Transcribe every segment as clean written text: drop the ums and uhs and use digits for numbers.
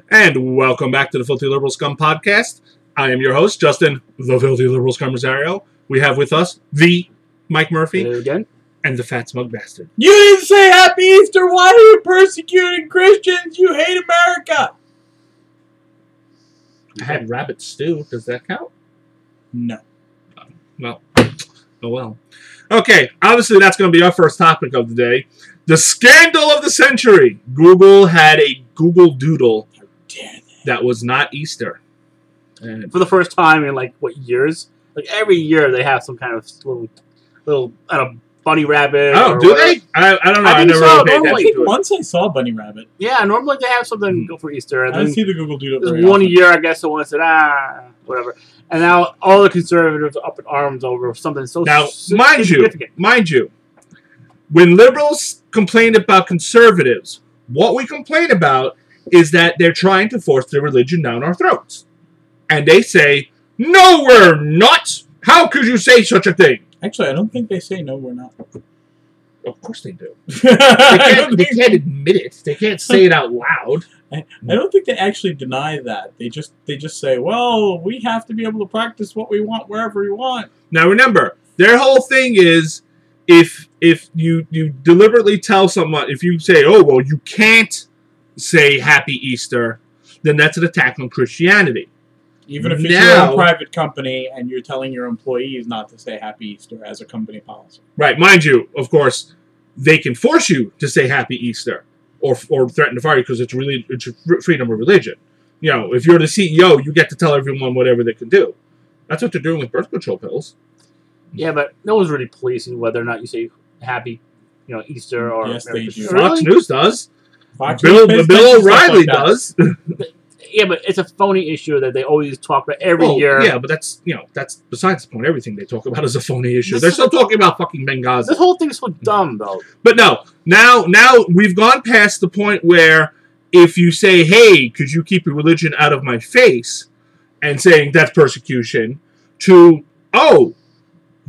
And welcome back to the Filthy Liberal Scum podcast. I am your host, Justin, the Filthy Liberal Scum Rosario. We have with us the Mike Murphy. Hello again. And the Fat Smug Bastard. You didn't say Happy Easter. Why are you persecuting Christians? You hate America. I had rabbit stew. Does that count? No. Well, oh well. Okay, obviously that's going to be our first topic of the day. The scandal of the century. Google had a Google Doodle that was not Easter. And for the first time in years? Like every year they have some kind of little I don't know, bunny rabbit. Oh, do they? I don't know. I never really paid attention to it. Once I saw bunny rabbit. Yeah, normally they have something go for Easter. And I didn't see the Google Doodle. There's one year, I guess, someone said, whatever. And now all the conservatives are up in arms over something so significant. Mind you, when liberals complain about conservatives, what we complain about is that they're trying to force their religion down our throats. And they say, no, we're not! How could you say such a thing? Actually, I don't think they say no, we're not. Of course they do. They can't admit it. They can't say it out loud. I don't think they actually deny that. They just say, well, we have to be able to practice what we want wherever we want. Now remember, their whole thing is if you deliberately tell someone, if you say, oh, well, you can't say Happy Easter, then that's an attack on Christianity. Even if it's your own private company and you're telling your employees not to say Happy Easter as a company policy. Right. Mind you, of course, they can force you to say Happy Easter or threaten to fire you because it's freedom of religion. You know, if you're the CEO, you get to tell everyone whatever they can do. That's what they're doing with birth control pills. Yeah, but no one's really policing whether or not you say Happy, Easter or yes, they do. Fox News does. Bill O'Reilly does. Yeah, but it's a phony issue that they always talk about every year. Yeah, but that's besides the point. Everything they talk about is a phony issue. They're still talking about fucking Benghazi. This whole thing is so dumb, though. But no, now we've gone past the point where if you say, hey, could you keep your religion out of my face, and saying that's persecution, to, oh,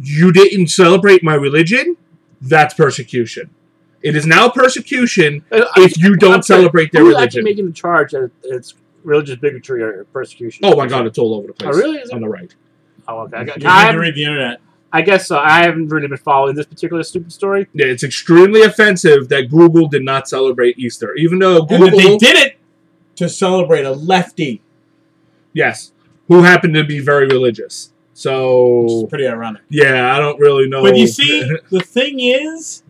you didn't celebrate my religion? That's persecution. It is now persecution if you don't celebrate their religion. Who's actually making the charge that it's religious bigotry or persecution? Oh my God, it's all over the place. Oh, really? Is it? On the right. Oh, okay. You need to read the internet. I guess so. I haven't really been following this particular stupid story. Yeah, it's extremely offensive that Google did not celebrate Easter, even though Google... And they did it to celebrate a lefty. Yes, who happened to be very religious. So... Which is pretty ironic. Yeah, I don't really know. But you see, the thing is,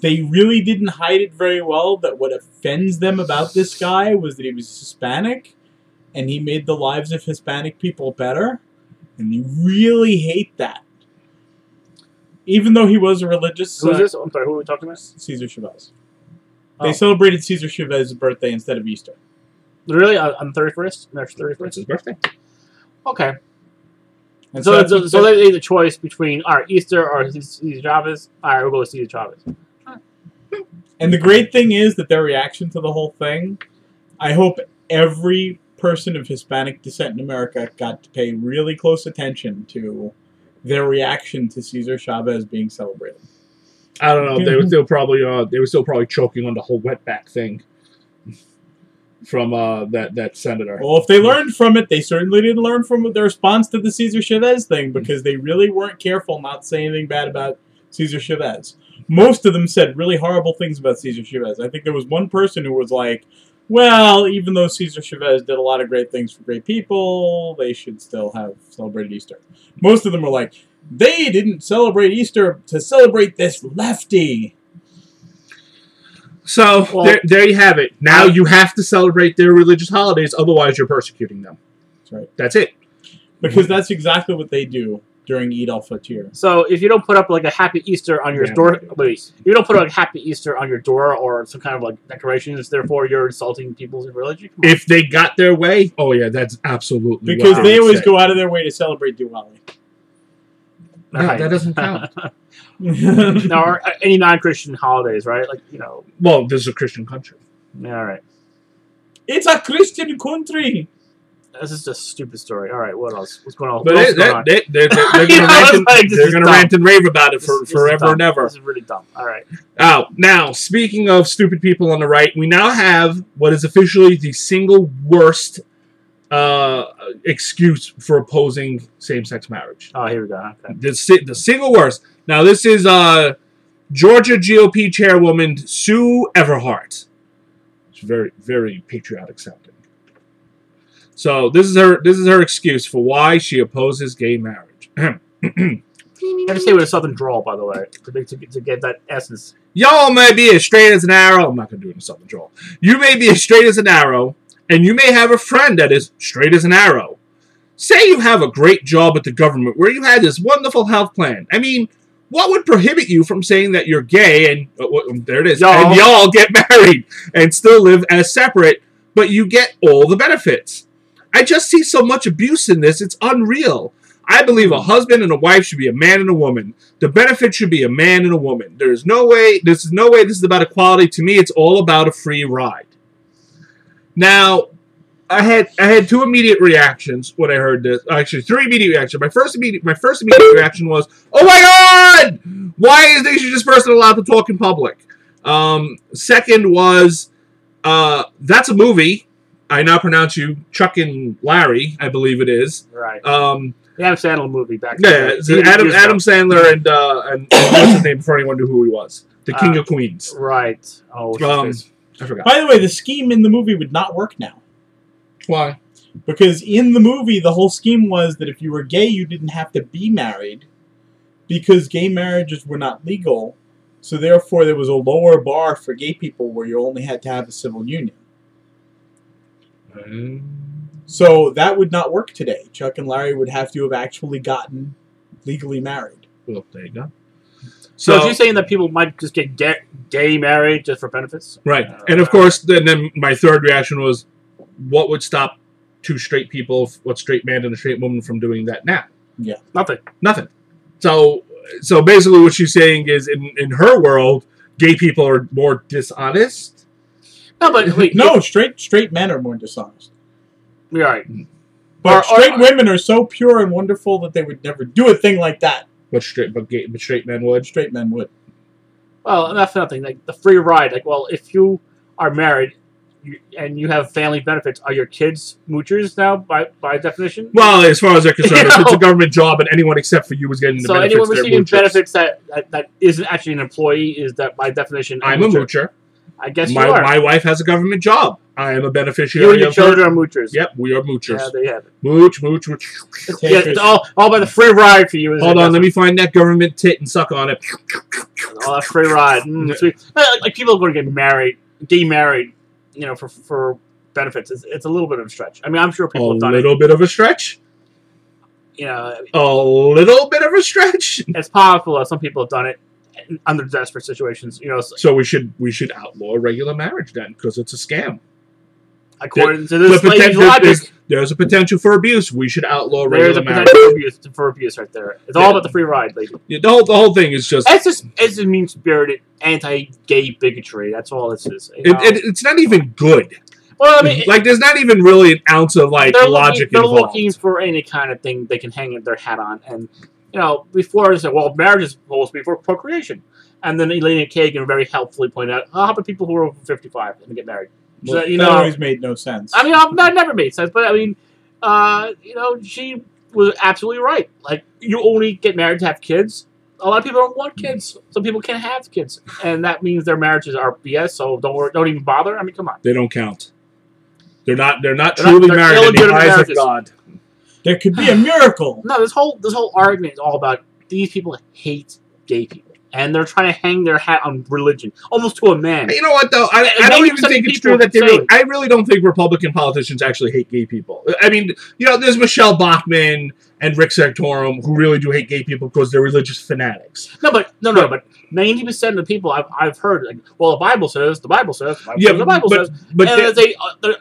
they really didn't hide it very well that what offends them about this guy was that he was Hispanic, and he made the lives of Hispanic people better, and they really hate that. Even though he was a religious... Who is this? I'm sorry, who are we talking about? Cesar Chavez. They celebrated Cesar Chavez's birthday instead of Easter. Really? On 31st? March 31st? It's his birthday. Okay. And so they made the choice between Easter or Cesar Chavez. Alright, we'll go with Cesar Chavez. And the great thing is that their reaction to the whole thing, I hope every person of Hispanic descent in America got to pay really close attention to their reaction to Cesar Chavez being celebrated. I don't know. They were still probably choking on the whole wetback thing from that senator. Well, if they learned from it, they certainly didn't learn from their response to the Cesar Chavez thing because they really weren't careful not to say anything bad about Cesar Chavez. Most of them said really horrible things about Cesar Chavez. I think there was one person who was like, well, even though Cesar Chavez did a lot of great things for great people, they should still have celebrated Easter. Most of them were like, they didn't celebrate Easter to celebrate this lefty. So, there you have it. Now you have to celebrate their religious holidays, otherwise you're persecuting them. That's right. That's it. Because that's exactly what they do during Eid al-Fitr. So if you don't put up like a Happy Easter on your door, if you don't put up a Happy Easter on your door or some kind of like decorations, therefore you're insulting people's religion. If they got their way, oh yeah, that's absolutely because they always go out of their way to celebrate Diwali. No, that doesn't count. No, or any non-Christian holidays, right? Like Well, this is a Christian country. Yeah, all right. It's a Christian country. This is just a stupid story. All right, what else? What's going on? But they're going to rant and rave about it for forever and ever. This is really dumb. All right. Now, speaking of stupid people on the right, we now have what is officially the single worst excuse for opposing same-sex marriage. Oh, here we go. Okay. The single worst. Now, this is Georgia GOP chairwoman Sue Everhart. It's very, very patriotic sounding. So this is her excuse for why she opposes gay marriage. I have to say with a southern drawl, by the way, to get that essence. Y'all may be as straight as an arrow. I'm not going to do it in a southern drawl. You may be as straight as an arrow, and you may have a friend that is straight as an arrow. Say you have a great job at the government where you had this wonderful health plan. I mean, what would prohibit you from saying that you're gay and there it is, and y'all get married and still live as separate, but you get all the benefits? I just see so much abuse in this. It's unreal. I believe a husband and a wife should be a man and a woman. The benefit should be a man and a woman. There's no way. This is about equality. To me, it's all about a free ride. Now, I had two immediate reactions when I heard this. Actually, three immediate reactions. My first immediate reaction was, "Oh my God! Why is this person allowed to talk in public?" Second was, "That's a movie. I now pronounce you Chuck and Larry, I believe it is." Right. The Adam Sandler movie back. Yeah, Adam Sandler and what's his name before anyone knew who he was? The King of Queens. Right. Oh, I forgot. By the way, the scheme in the movie would not work now. Why? Because in the movie, the whole scheme was that if you were gay, you didn't have to be married because gay marriages were not legal. So therefore, there was a lower bar for gay people where you only had to have a civil union. So that would not work today. Chuck and Larry would have to have actually gotten legally married. Well, there you go. So you're saying that people might just get gay married just for benefits? Right. And of course, then my third reaction was, what would stop two straight people, what straight man and a straight woman, from doing that now? Yeah. Nothing. So basically what she's saying is, in her world, gay people are more dishonest. No, but wait, no, straight men are more dishonest. Right. But straight women are so pure and wonderful that they would never do a thing like that. But straight men would. Straight men would. Well, that's nothing. Like the free ride. Like, well, if you are married and you have family benefits, are your kids moochers now by definition? Well, as far as they're concerned, if it's a government job and anyone except for you is getting the benefits. So anyone receiving benefits that isn't actually an employee is that by definition. I'm a moocher. I guess you are. My wife has a government job. I am a beneficiary. You and your children are moochers. Yep, we are moochers. Yeah, they have it. Mooch. Yeah, it's all by the free ride for you. Hold on, let me find that government tit and suck on it. Oh, that free ride. Sweet. Like people are going to get gay married, for benefits. It's a little bit of a stretch. I mean, I'm sure people have done it. A little bit of a stretch? A little bit of a stretch? It's possible that some people have done it under desperate situations, So we should outlaw regular marriage then, because it's a scam. According to this logic, there's a potential for abuse. We should outlaw regular marriage. There's a potential for abuse right there. It's all about the free ride, lady. Yeah, the whole thing is just... It's just mean-spirited, anti-gay bigotry. That's all this is. It's not even good. Well, I mean... there's not even really an ounce of, logic involved. They're looking for any kind of thing they can hang their hat on, and... before they said, well, marriage is supposed to be for procreation. And then Elena Kagan very helpfully pointed out, how about people who are over 55 and get married? Well, so, that always made no sense. I mean, that never made sense. But, I mean, she was absolutely right. Like, you only get married to have kids. A lot of people don't want kids. Some people can't have kids. And that means their marriages are BS, so don't even bother. I mean, come on. They don't count. They're not truly married in the eyes of God. There could be a miracle. No, this whole argument is all about these people hate gay people. And they're trying to hang their hat on religion, almost to a man. You know what, though? I don't even think it's true that they really... I really don't think Republican politicians actually hate gay people. I mean, there's Michelle Bachmann and Rick Santorum who really do hate gay people because they're religious fanatics. But 90% of the people I've heard, the Bible says, the Bible says, the Bible says. But they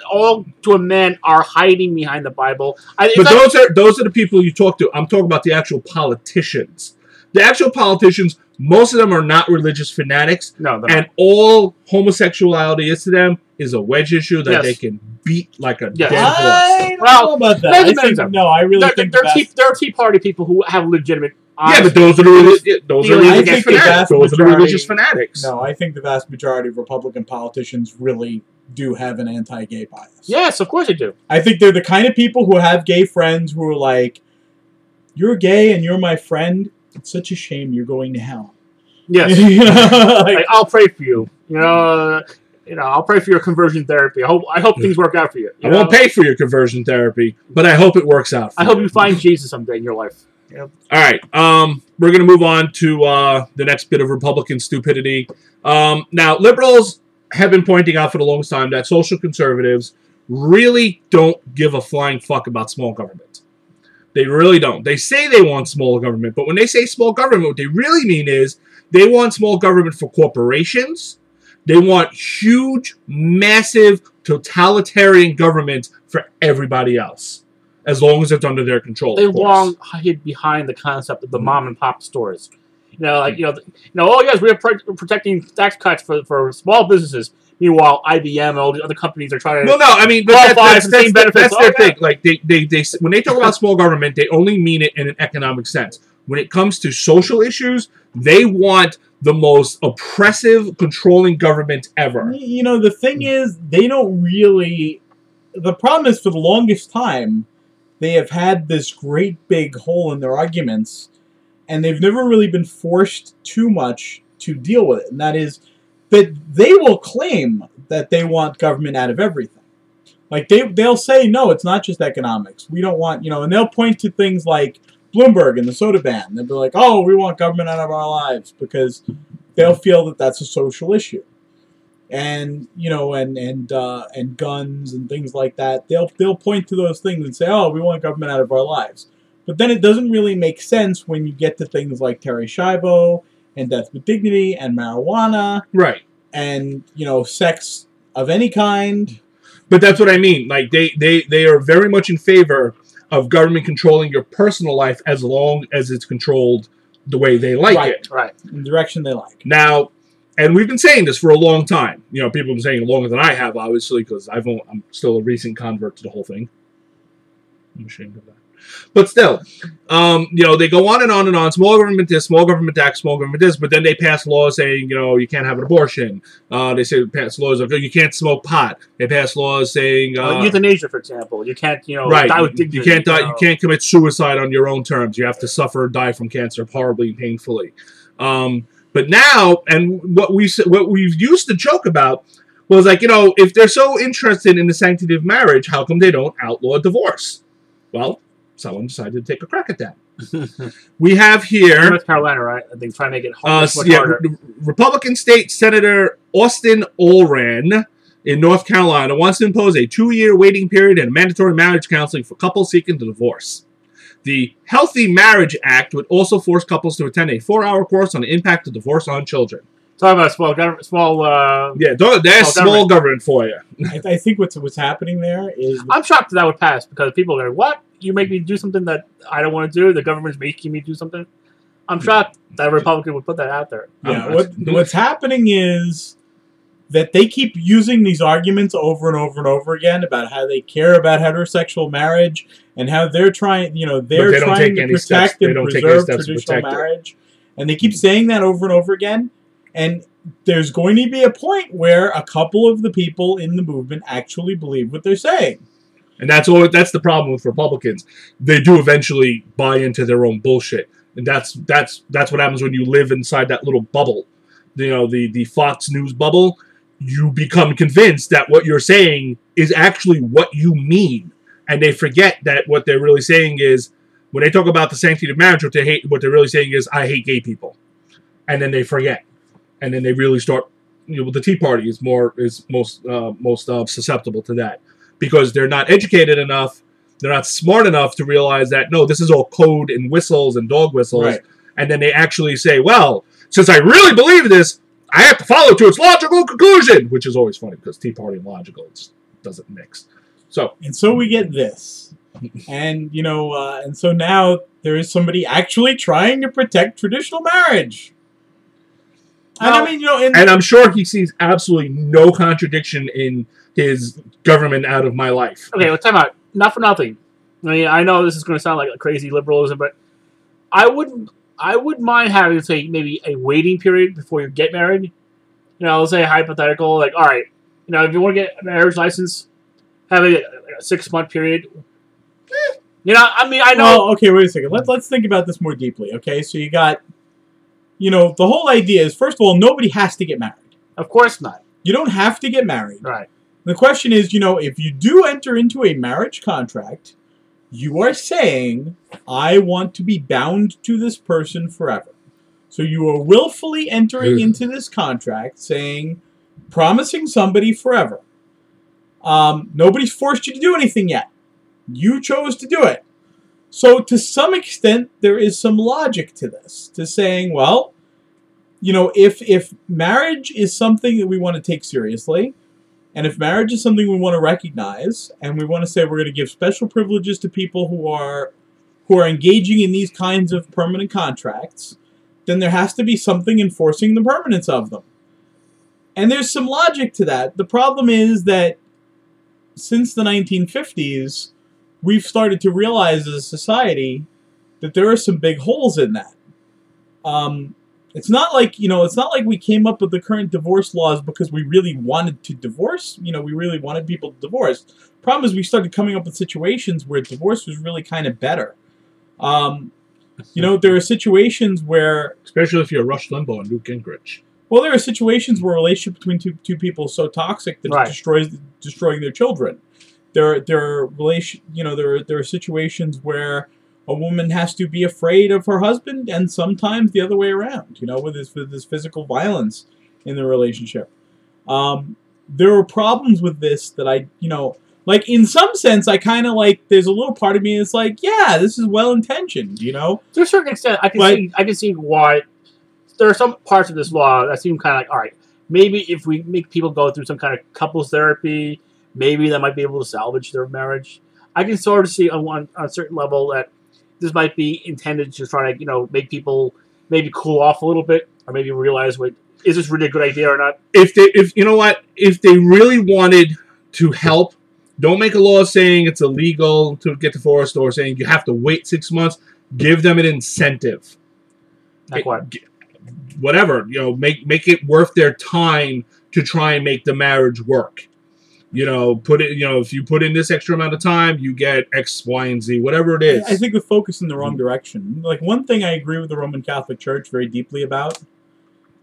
all, to a man, are hiding behind the Bible. Those are the people you talk to. I'm talking about the actual politicians. The actual politicians, most of them are not religious fanatics. No, and all homosexuality is to them is a wedge issue that they can beat like a dead horse. I don't know about that. I really think there are Tea Party people who have legitimate. Yeah, but those are the religious fanatics. No, I think the vast majority of Republican politicians really do have an anti-gay bias. Yes, of course they do. I think they're the kind of people who have gay friends who are like, "You're gay and you're my friend. It's such a shame you're going to hell." Yes, like, I'll pray for you. I'll pray for your conversion therapy. I hope things work out for you. I won't pay for your conversion therapy, but I hope it works out. I hope you find Jesus someday in your life. Yep. All right. We're going to move on to the next bit of Republican stupidity. Now, liberals have been pointing out for the longest time that social conservatives really don't give a flying fuck about small government. They really don't. They say they want small government, but when they say small government, what they really mean is they want small government for corporations. They want huge, massive, totalitarian government for everybody else, as long as it's under their control. They long hid behind the concept of the mom and pop stores. Oh yes, we're protecting tax cuts for small businesses. Meanwhile, IBM and all the other companies are trying to. Well, no, I mean, but that's their thing. Like they when they talk about small government, they only mean it in an economic sense. When it comes to social issues, they want the most oppressive, controlling government ever. The thing is, they don't really. The problem is, for the longest time, they have had this great big hole in their arguments, and they've never really been forced too much to deal with it. And that is that they will claim that they want government out of everything. Like, they'll say, no, it's not just economics. We don't want, and they'll point to things like Bloomberg and the soda ban. They'll be like, oh, we want government out of our lives, because they'll feel that that's a social issue. And and guns and things like that. They'll point to those things and say, oh, we want government out of our lives. But then it doesn't really make sense when you get to things like Terry Schiavo and death with dignity and marijuana, right? And sex of any kind. But that's what I mean. Like they are very much in favor of government controlling your personal life as long as it's controlled the way they like it. Right. In the direction they like. Now, and we've been saying this for a long time. People have been saying it longer than I have, obviously, because I'm still a recent convert to the whole thing. I'm ashamed of that. But still, they go on and on and on. Small government this, small government that, small government this. But then they pass laws saying, you can't have an abortion. They pass laws of you can't smoke pot. They pass laws saying euthanasia, for example. You can't, right. die with dignity. You can't die. You can't commit suicide on your own terms. You have to suffer or die from cancer horribly and painfully. But now, and what we've used to joke about was like, if they're so interested in the sanctity of marriage, how come they don't outlaw divorce? Well, someone decided to take a crack at that. We have here North Carolina, right? I think trying to make it harder. Republican State Senator Austin Olran in North Carolina wants to impose a 2-year waiting period and mandatory marriage counseling for couples seeking to divorce. The Healthy Marriage Act would also force couples to attend a 4-hour course on the impact of divorce on children. Talk about small government. There's small government for you. I think what's happening there is I'm shocked that would pass because people are like, what? You make me do something that I don't want to do? The government's making me do something? I'm shocked that a Republican would put that out there. Yeah, what's happening is that they keep using these arguments over and over and over again about how they care about heterosexual marriage and how they're trying, they're trying to protect and preserve traditional marriage. And they keep saying that over and over again. And there's going to be a point where a couple of the people in the movement actually believe what they're saying. And that's the problem with Republicans. They do eventually buy into their own bullshit. And that's what happens when you live inside that little bubble. The Fox News bubble. You become convinced that what you're saying is actually what you mean. And they forget that what they're really saying is, when they talk about the sanctity of marriage, what they're really saying is, I hate gay people. And then they forget. And then they really start, the Tea Party is most susceptible to that. Because they're not educated enough, they're not smart enough to realize that, no, this is all code and whistles and dog whistles. Right. And then they actually say, well, since I really believe this, I have to follow to its logical conclusion, which is always funny because Tea Party and logical doesn't mix. So we get this. And, and so now there is somebody actually trying to protect traditional marriage. And well, and I'm sure he sees absolutely no contradiction in his government out of my life. Okay, well, time out. Not for nothing. I mean, I know this is going to sound like a crazy liberalism, but I wouldn't mind having, say, maybe a waiting period before you get married. Let's say a hypothetical, like, all right, if you want to get a marriage license, have a 6-month period. I mean, I know. Well, okay, wait a second. Let's think about this more deeply. Okay, so you got, the whole idea is, first of all, nobody has to get married. Of course not. You don't have to get married. Right. The question is, if you do enter into a marriage contract, you are saying, I want to be bound to this person forever. So you are willfully entering into this contract saying, promising somebody forever. Nobody's forced you to do anything yet. You chose to do it. So to some extent, there is some logic to this. To saying, well, if marriage is something that we want to take seriously, and if marriage is something we want to recognize, and we want to say we're going to give special privileges to people who are engaging in these kinds of permanent contracts, then there has to be something enforcing the permanence of them. And there's some logic to that. The problem is that since the 1950s, we've started to realize as a society that there are some big holes in that. It's not like we came up with the current divorce laws because we really wanted to divorce. We really wanted people to divorce. Problem is we started coming up with situations where divorce was really kind of better. There are situations where... Especially if you're Rush Limbaugh and Newt Gingrich. Well, there are situations where a relationship between two people is so toxic that it destroying their children. There are situations where a woman has to be afraid of her husband, and sometimes the other way around, with this physical violence in the relationship. There are problems with this that like, in some sense, I kind of like, there's a little part of me that's like, yeah, this is well-intentioned, To a certain extent, I can see why. There are some parts of this law that seem kind of like, all right, maybe if we make people go through some kind of couples therapy, maybe that might be able to salvage their marriage. I can sort of see on a certain level that this might be intended to try to, make people maybe cool off a little bit, or maybe realize, is this really a good idea or not? If they really wanted to help, don't make a law saying it's illegal to get divorced or saying you have to wait 6 months. Give them an incentive. Like what? Whatever, make it worth their time to try and make the marriage work. Put it, if you put in this extra amount of time, you get X, Y, and Z, whatever it is. I think we focus in the wrong direction. Like, one thing I agree with the Roman Catholic Church very deeply about,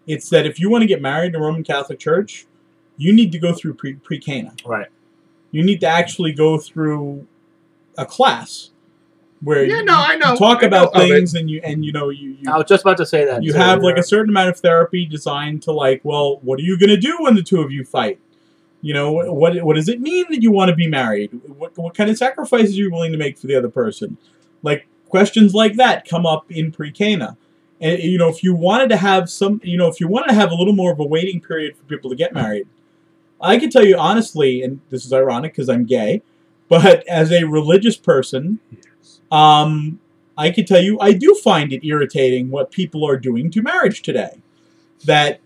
it's that if you want to get married in the Roman Catholic Church, you need to go through pre-Cana. Right. You need to actually go through a class where you talk about things, and you I was just about to say that. You have like a certain amount of therapy designed to what are you going to do when the two of you fight? What does it mean that you want to be married? What kind of sacrifices are you willing to make for the other person? Like, questions like that come up in pre-Cana. And if you wanted to have a little more of a waiting period for people to get married, I can tell you honestly, and this is ironic because I'm gay, but as a religious person, I can tell you I do find it irritating what people are doing to marriage today. That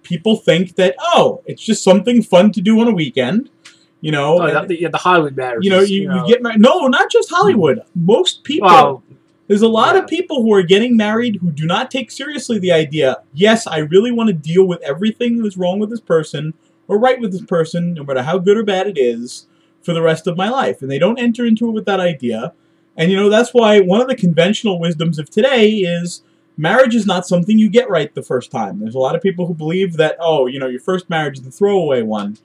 people think that, it's just something fun to do on a weekend, the Hollywood marriage. You get married. No, not just Hollywood. Most people. Well, there's a lot of people who are getting married who do not take seriously the idea, yes, I really want to deal with everything that's wrong with this person, or right with this person, no matter how good or bad it is, for the rest of my life. And they don't enter into it with that idea. And, that's why one of the conventional wisdoms of today is marriage is not something you get right the first time. There's a lot of people who believe that, your first marriage is the throwaway one,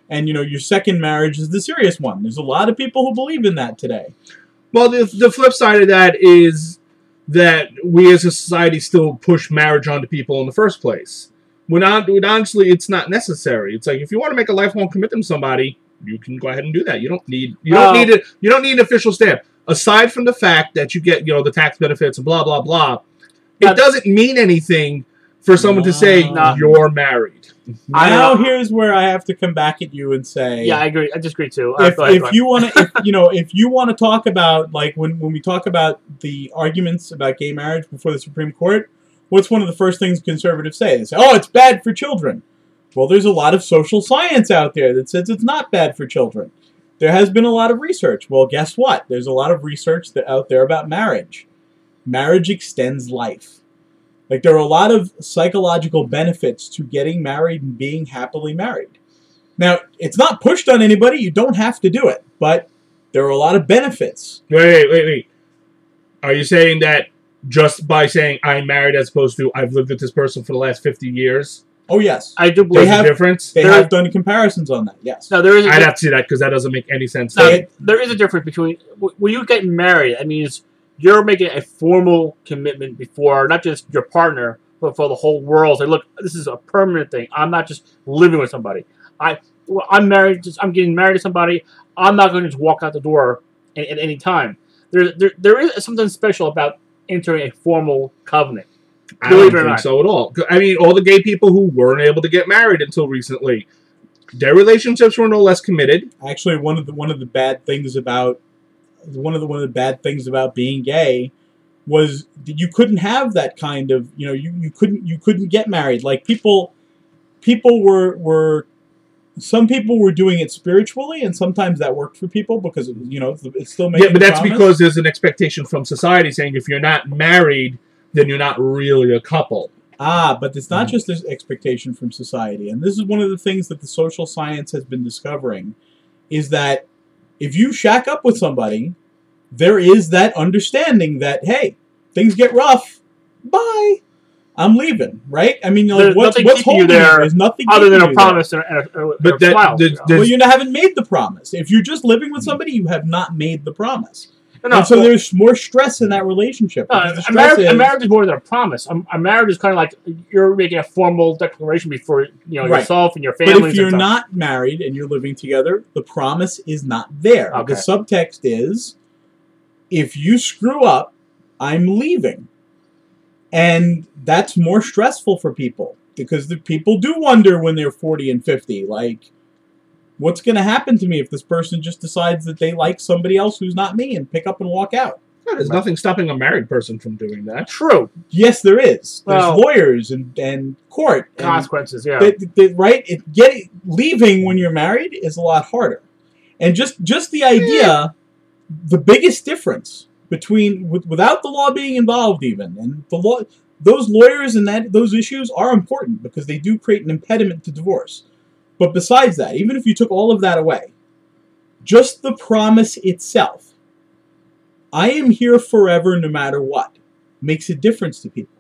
and, your second marriage is the serious one. There's a lot of people who believe in that today. Well, the flip side of that is that we as a society still push marriage onto people in the first place. When honestly, it's not necessary. It's like, if you want to make a lifelong commitment to somebody, you can go ahead and do that. You don't need an official stamp. Aside from the fact that you get, the tax benefits and blah, blah, blah, it doesn't mean anything for someone to say No. you're married. Now here's where I have to come back at you and say, yeah, I agree. I disagree too. If you want to, if you want to talk about like when we talk about the arguments about gay marriage before the Supreme Court, what's one of the first things conservatives say? They say, "Oh, it's bad for children." Well, there's a lot of social science out there that says it's not bad for children. There has been a lot of research. Well, guess what? There's a lot of research out there about marriage. Marriage extends life. Like, there are a lot of psychological benefits to getting married and being happily married. Now, it's not pushed on anybody. You don't have to do it. But there are a lot of benefits. Wait. Are you saying that just by saying I'm married as opposed to I've lived with this person for the last 50 years? Oh, yes. I do believe there's a difference. They have done comparisons on that, yes. No, there is. I'd have to see that because that doesn't make any sense. No, there is a difference between when you get married. That means you're making a formal commitment before not just your partner, but for the whole world. Say, look, this is a permanent thing. I'm not just living with somebody. I'm married. I'm getting married to somebody. I'm not going to just walk out the door at any time. There is something special about entering a formal covenant. I don't think so at all. I mean, all the gay people who weren't able to get married until recently, their relationships were no less committed. Actually, one of the bad things about being gay was that you couldn't have that kind of, you couldn't get married. Like some people were doing it spiritually, and sometimes that worked for people because it still made. Yeah, but that's because there's an expectation from society saying if you're not married, then you're not really a couple. But it's not just this expectation from society. And this is one of the things that the social science has been discovering, is that if you shack up with somebody, there is that understanding that, hey, things get rough. Bye. I'm leaving, right? I mean, like, what's holding you there? There's nothing other than a promise and a smile. Well, you haven't made the promise. If you're just living with somebody, you have not made the promise. And so there's more stress in that relationship. A marriage is more than a promise. A marriage is kind of like you're making a formal declaration before yourself and your family. But if you're not married and you're living together, the promise is not there. Okay. The subtext is, if you screw up, I'm leaving. And that's more stressful for people because the people do wonder when they're 40 and 50, like, what's going to happen to me if this person just decides that they like somebody else who's not me and pick up and walk out? Yeah, there's nothing stopping a married person from doing that. True. Yes, there is. There's lawyers and court. Consequences, yeah. Right? Leaving when you're married is a lot harder. And just the idea, the biggest difference between, without the law being involved even, and the law, those lawyers and those issues are important because they do create an impediment to divorce. But besides that, even if you took all of that away, just the promise itself, I am here forever no matter what, makes a difference to people.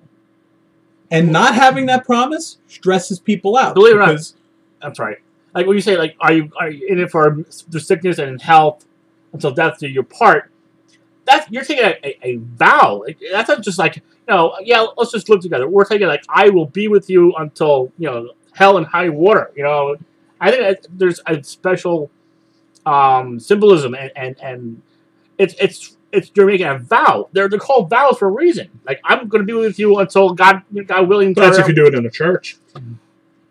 And not having that promise stresses people out. Believe it or not, that's right. Like when you say, like, are you in it for the sickness and health until death do you part? You're taking a vow. Like, that's not just like, let's just live together. We're taking like, I will be with you until hell and high water. I think there's a special symbolism, and it's you're making a vow. They're called vows for a reason. Like, I'm going to be with you until God willing. That's if you do it in a church.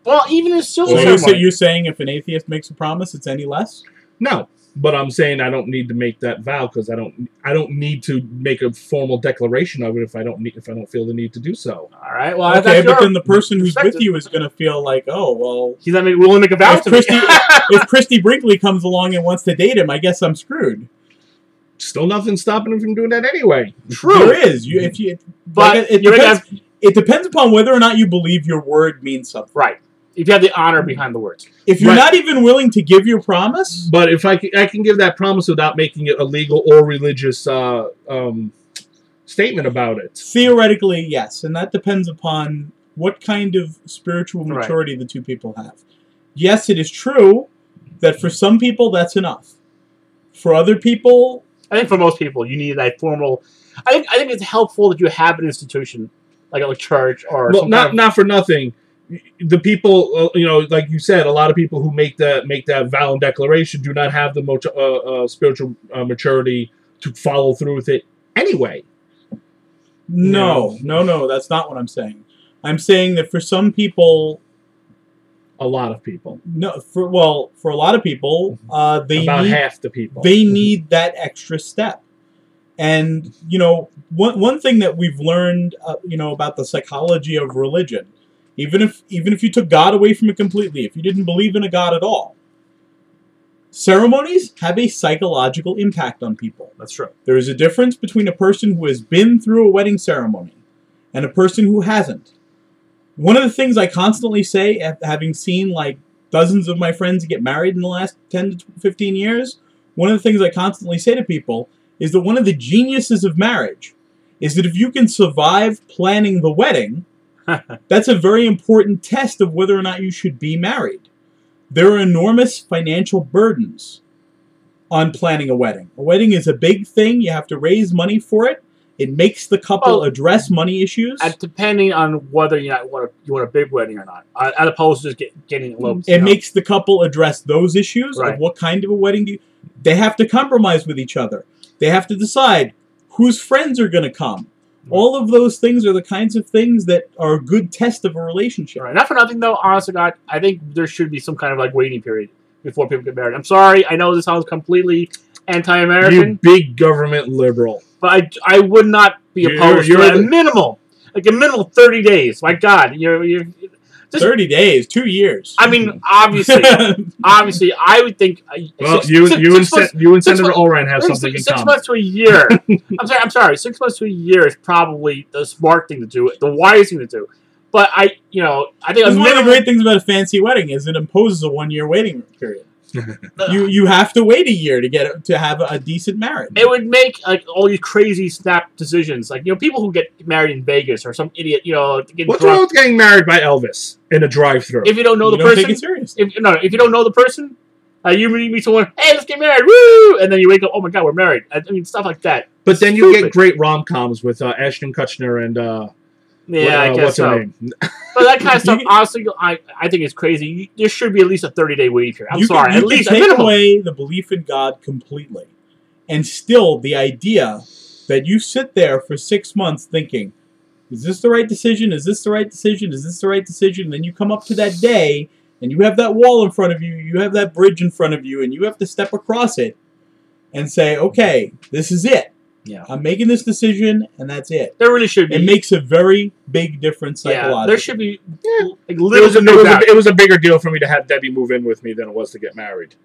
Well, even in still. So you're saying if an atheist makes a promise, it's any less? No, but I'm saying I don't need to make that vow because I don't need to make a formal declaration of it if I don't feel the need to do so. All right. Well, okay, but then the person who's with you is going to feel like, oh well, he's not willing to make a vow to me. If Christy Brinkley comes along and wants to date him, I guess I'm screwed. Still nothing stopping him from doing that anyway. True. There is. It depends upon whether or not you believe your word means something. Right. If you have the honor behind the words. If you're not even willing to give your promise. But if I can give that promise without making it a legal or religious statement about it. Theoretically, yes. And that depends upon what kind of spiritual maturity the two people have. Yes, it is true that for some people that's enough. For other people... I think for most people, you need that formal... I think it's helpful that you have an institution, like a church or... Well, not for nothing. The people, like you said, a lot of people who make that vow and declaration do not have the spiritual maturity to follow through with it anyway. No, that's not what I'm saying. I'm saying that for some people, a lot of people. No, for a lot of people, they about need, half the people. They need that extra step. And one thing that we've learned, about the psychology of religion, even if you took God away from it completely, if you didn't believe in a God at all, ceremonies have a psychological impact on people. That's true. There is a difference between a person who has been through a wedding ceremony and a person who hasn't. One of the things I constantly say, having seen like dozens of my friends get married in the last 10 to 15 years, one of the things I constantly say to people is that one of the geniuses of marriage is that if you can survive planning the wedding, that's a very important test of whether or not you should be married. There are enormous financial burdens on planning a wedding. A wedding is a big thing. You have to raise money for it. It makes the couple address money issues. Depending on whether you want a big wedding or not, as opposed to just getting eloped. It makes the couple address those issues of what kind of a wedding do you... They have to compromise with each other. They have to decide whose friends are going to come. All of those things are the kinds of things that are a good test of a relationship. Right. Not for nothing, though, honestly, God, I think there should be some kind of like waiting period before people get married. I'm sorry, I know this sounds completely anti-American. You big government liberal. But I would not be opposed to a minimal, like a minimal 30 days. My God, you're just, 30 days, 2 years. I mean, obviously, I would think. Well, you and Senator Allred have something in common. 6 months to a year. I'm sorry. 6 months to a year is probably the smart thing to do, the wise thing to do. But I think one of the great things about a fancy wedding is it imposes a 1 year waiting period. you have to wait a year to have a decent marriage. It would make like all these crazy snap decisions, like people who get married in Vegas or some idiot, What's wrong with getting married by Elvis in a drive-thru? If you don't know the person, take it serious. If you don't know the person, you meet someone, hey, let's get married, woo! And then you wake up, oh my God, we're married. I mean, stuff like that. But then you get great rom-coms with Ashton Kutcher and I guess what's so. her name? But that kind of stuff, honestly, I think it's crazy. There should be at least a 30-day waiting period. I'm sorry, at least a minimum. You can take away the belief in God completely, and still the idea that you sit there for 6 months thinking, is this the right decision? Is this the right decision? Is this the right decision? And then you come up to that day, and you have that wall in front of you, you have that bridge in front of you, and you have to step across it and say, okay, this is it. Yeah, I'm making this decision, and that's it. There really should be. It makes a very big difference psychologically. Yeah, there should be. Like, it was a bigger deal for me to have Debbie move in with me than it was to get married.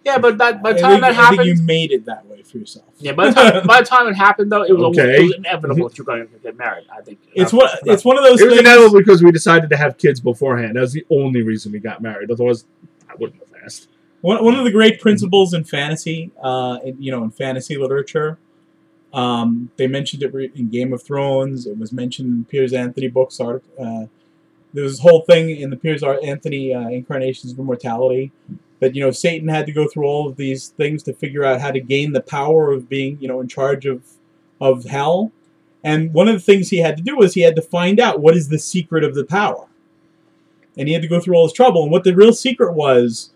Yeah, but by the time that happened, I think you made it that way for yourself. Yeah, by the time it happened, though, it was inevitable that you're going to get married. I think it's one of those. It was inevitable because we decided to have kids beforehand. That was the only reason we got married. Otherwise, I wouldn't have asked. One of the great principles in fantasy, in fantasy literature. They mentioned it in Game of Thrones. It was mentioned in Piers Anthony books. There was this whole thing in the Piers Anthony Incarnations of Immortality that Satan had to go through all of these things to figure out how to gain the power of being in charge of hell. And one of the things he had to do was he had to find out what is the secret of the power. And he had to go through all this trouble. And what the real secret was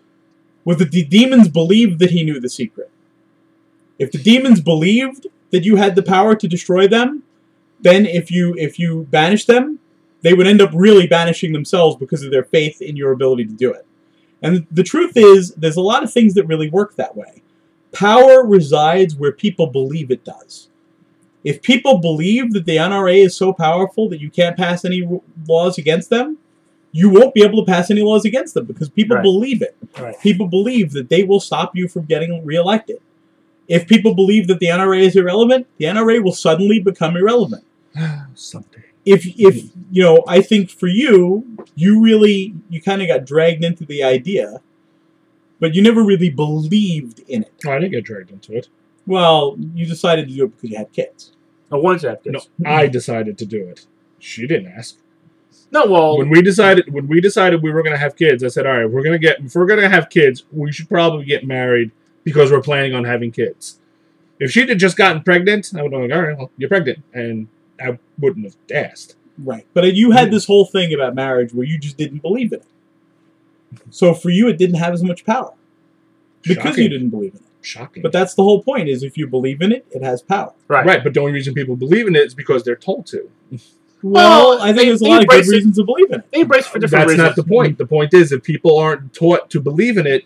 that the demons believed that he knew the secret. If the demons believed that you had the power to destroy them, then if you banish them, they would end up really banishing themselves because of their faith in your ability to do it. And the truth is, there's a lot of things that really work that way. Power resides where people believe it does. If people believe that the NRA is so powerful that you can't pass any laws against them, you won't be able to pass any laws against them because people believe it. Right. People believe that they will stop you from getting reelected. If people believe that the NRA is irrelevant, the NRA will suddenly become irrelevant. Someday. If I think for you kind of got dragged into the idea, but you never really believed in it. Oh, I didn't get dragged into it. Well, you decided to do it because you had kids. I wanted to have kids. No, I decided to do it. She didn't ask. No, well, when we decided we were going to have kids, I said, all right, if we're going to have kids, we should probably get married. Because we're planning on having kids. If she'd have just gotten pregnant, I would have been like, all right, well, you're pregnant. And I wouldn't have asked. Right. But you had this whole thing about marriage where you just didn't believe in it. So for you, it didn't have as much power. Because you didn't believe in it. Shocking. But that's the whole point, is if you believe in it, it has power. Right. But the only reason people believe in it is because they're told to. Well, I think there's a lot of good reasons to believe in it. They embrace it for different reasons. That's not the point. The point is, if people aren't taught to believe in it,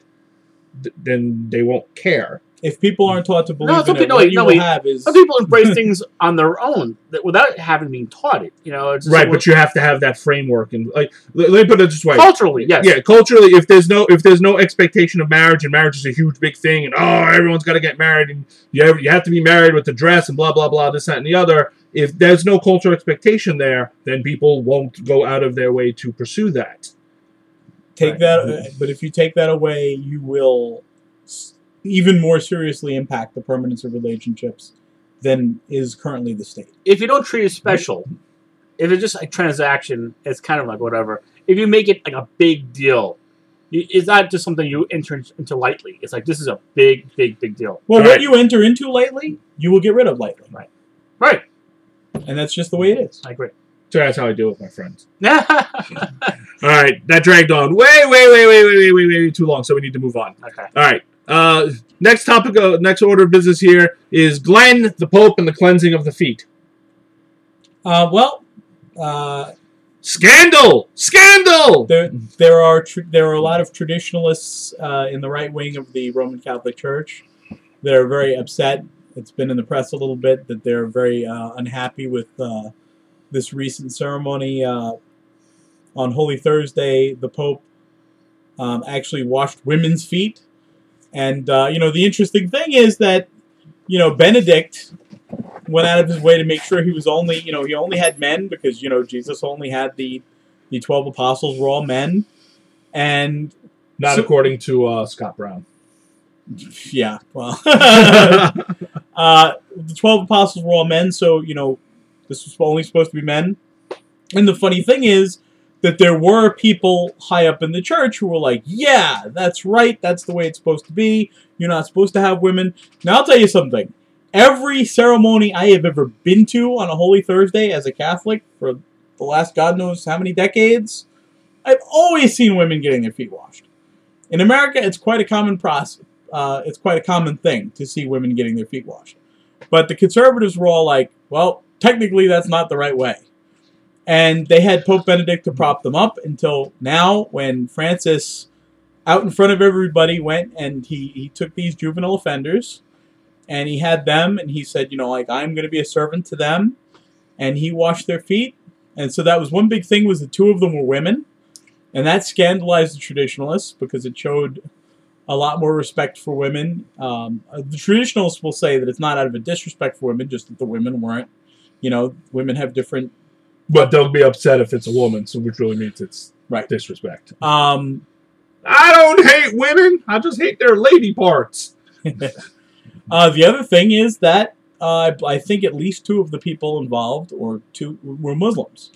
then they won't care. If people aren't taught to believe in it, what you will have is... Some people embrace things on their own without having been taught it. You know, it's right, but you have to have that framework. And like, let me put it this way: culturally, yes, yeah, culturally, if there's no expectation of marriage, and marriage is a huge big thing, and everyone's got to get married, and you have to be married with the dress and blah blah blah, this that and the other. If there's no cultural expectation there, then people won't go out of their way to pursue that. Take that, but if you take that away, you will even more seriously impact the permanence of relationships than is currently the state. If you don't treat it special, if it's just a transaction, it's kind of like whatever. If you make it like a big deal, it's not just something you enter into lightly. It's like, this is a big, big, big deal. Well, what you enter into lightly, you will get rid of lightly. Right. Right. And that's just the way it is. I agree. So that's how I deal with my friends. All right, that dragged on way too long, so we need to move on. Okay. All right. Next topic, next order of business here is Glenn, the Pope, and the cleansing of the feet. Scandal! Scandal! There are a lot of traditionalists in the right wing of the Roman Catholic Church that are very upset. It's been in the press a little bit that they're very unhappy with this recent ceremony. On Holy Thursday, the Pope actually washed women's feet. And, the interesting thing is that, Benedict went out of his way to make sure he was only, he only had men because, Jesus only had the 12 apostles were all men. And... Not according to Scott Brown. Yeah, well... the 12 apostles were all men, so, this was only supposed to be men. And the funny thing is that there were people high up in the church who were like, yeah, that's right, that's the way it's supposed to be, you're not supposed to have women. Now, I'll tell you something. Every ceremony I have ever been to on a Holy Thursday as a Catholic for the last God knows how many decades, I've always seen women getting their feet washed. In America, it's quite a common process. It's quite a common thing to see women getting their feet washed. But the conservatives were all like, well, technically that's not the right way. And they had Pope Benedict to prop them up until now when Francis, out in front of everybody, went and he took these juvenile offenders and he had them and he said, I'm going to be a servant to them. And he washed their feet. And so that was one big thing, was the two of them were women. And that scandalized the traditionalists because it showed a lot more respect for women. The traditionalists will say that it's not out of a disrespect for women, just that the women weren't. Women have different... But they'll be upset if it's a woman, so which really means it's disrespect. I don't hate women. I just hate their lady parts. The other thing is that I think at least two of the people involved, or two, were Muslims.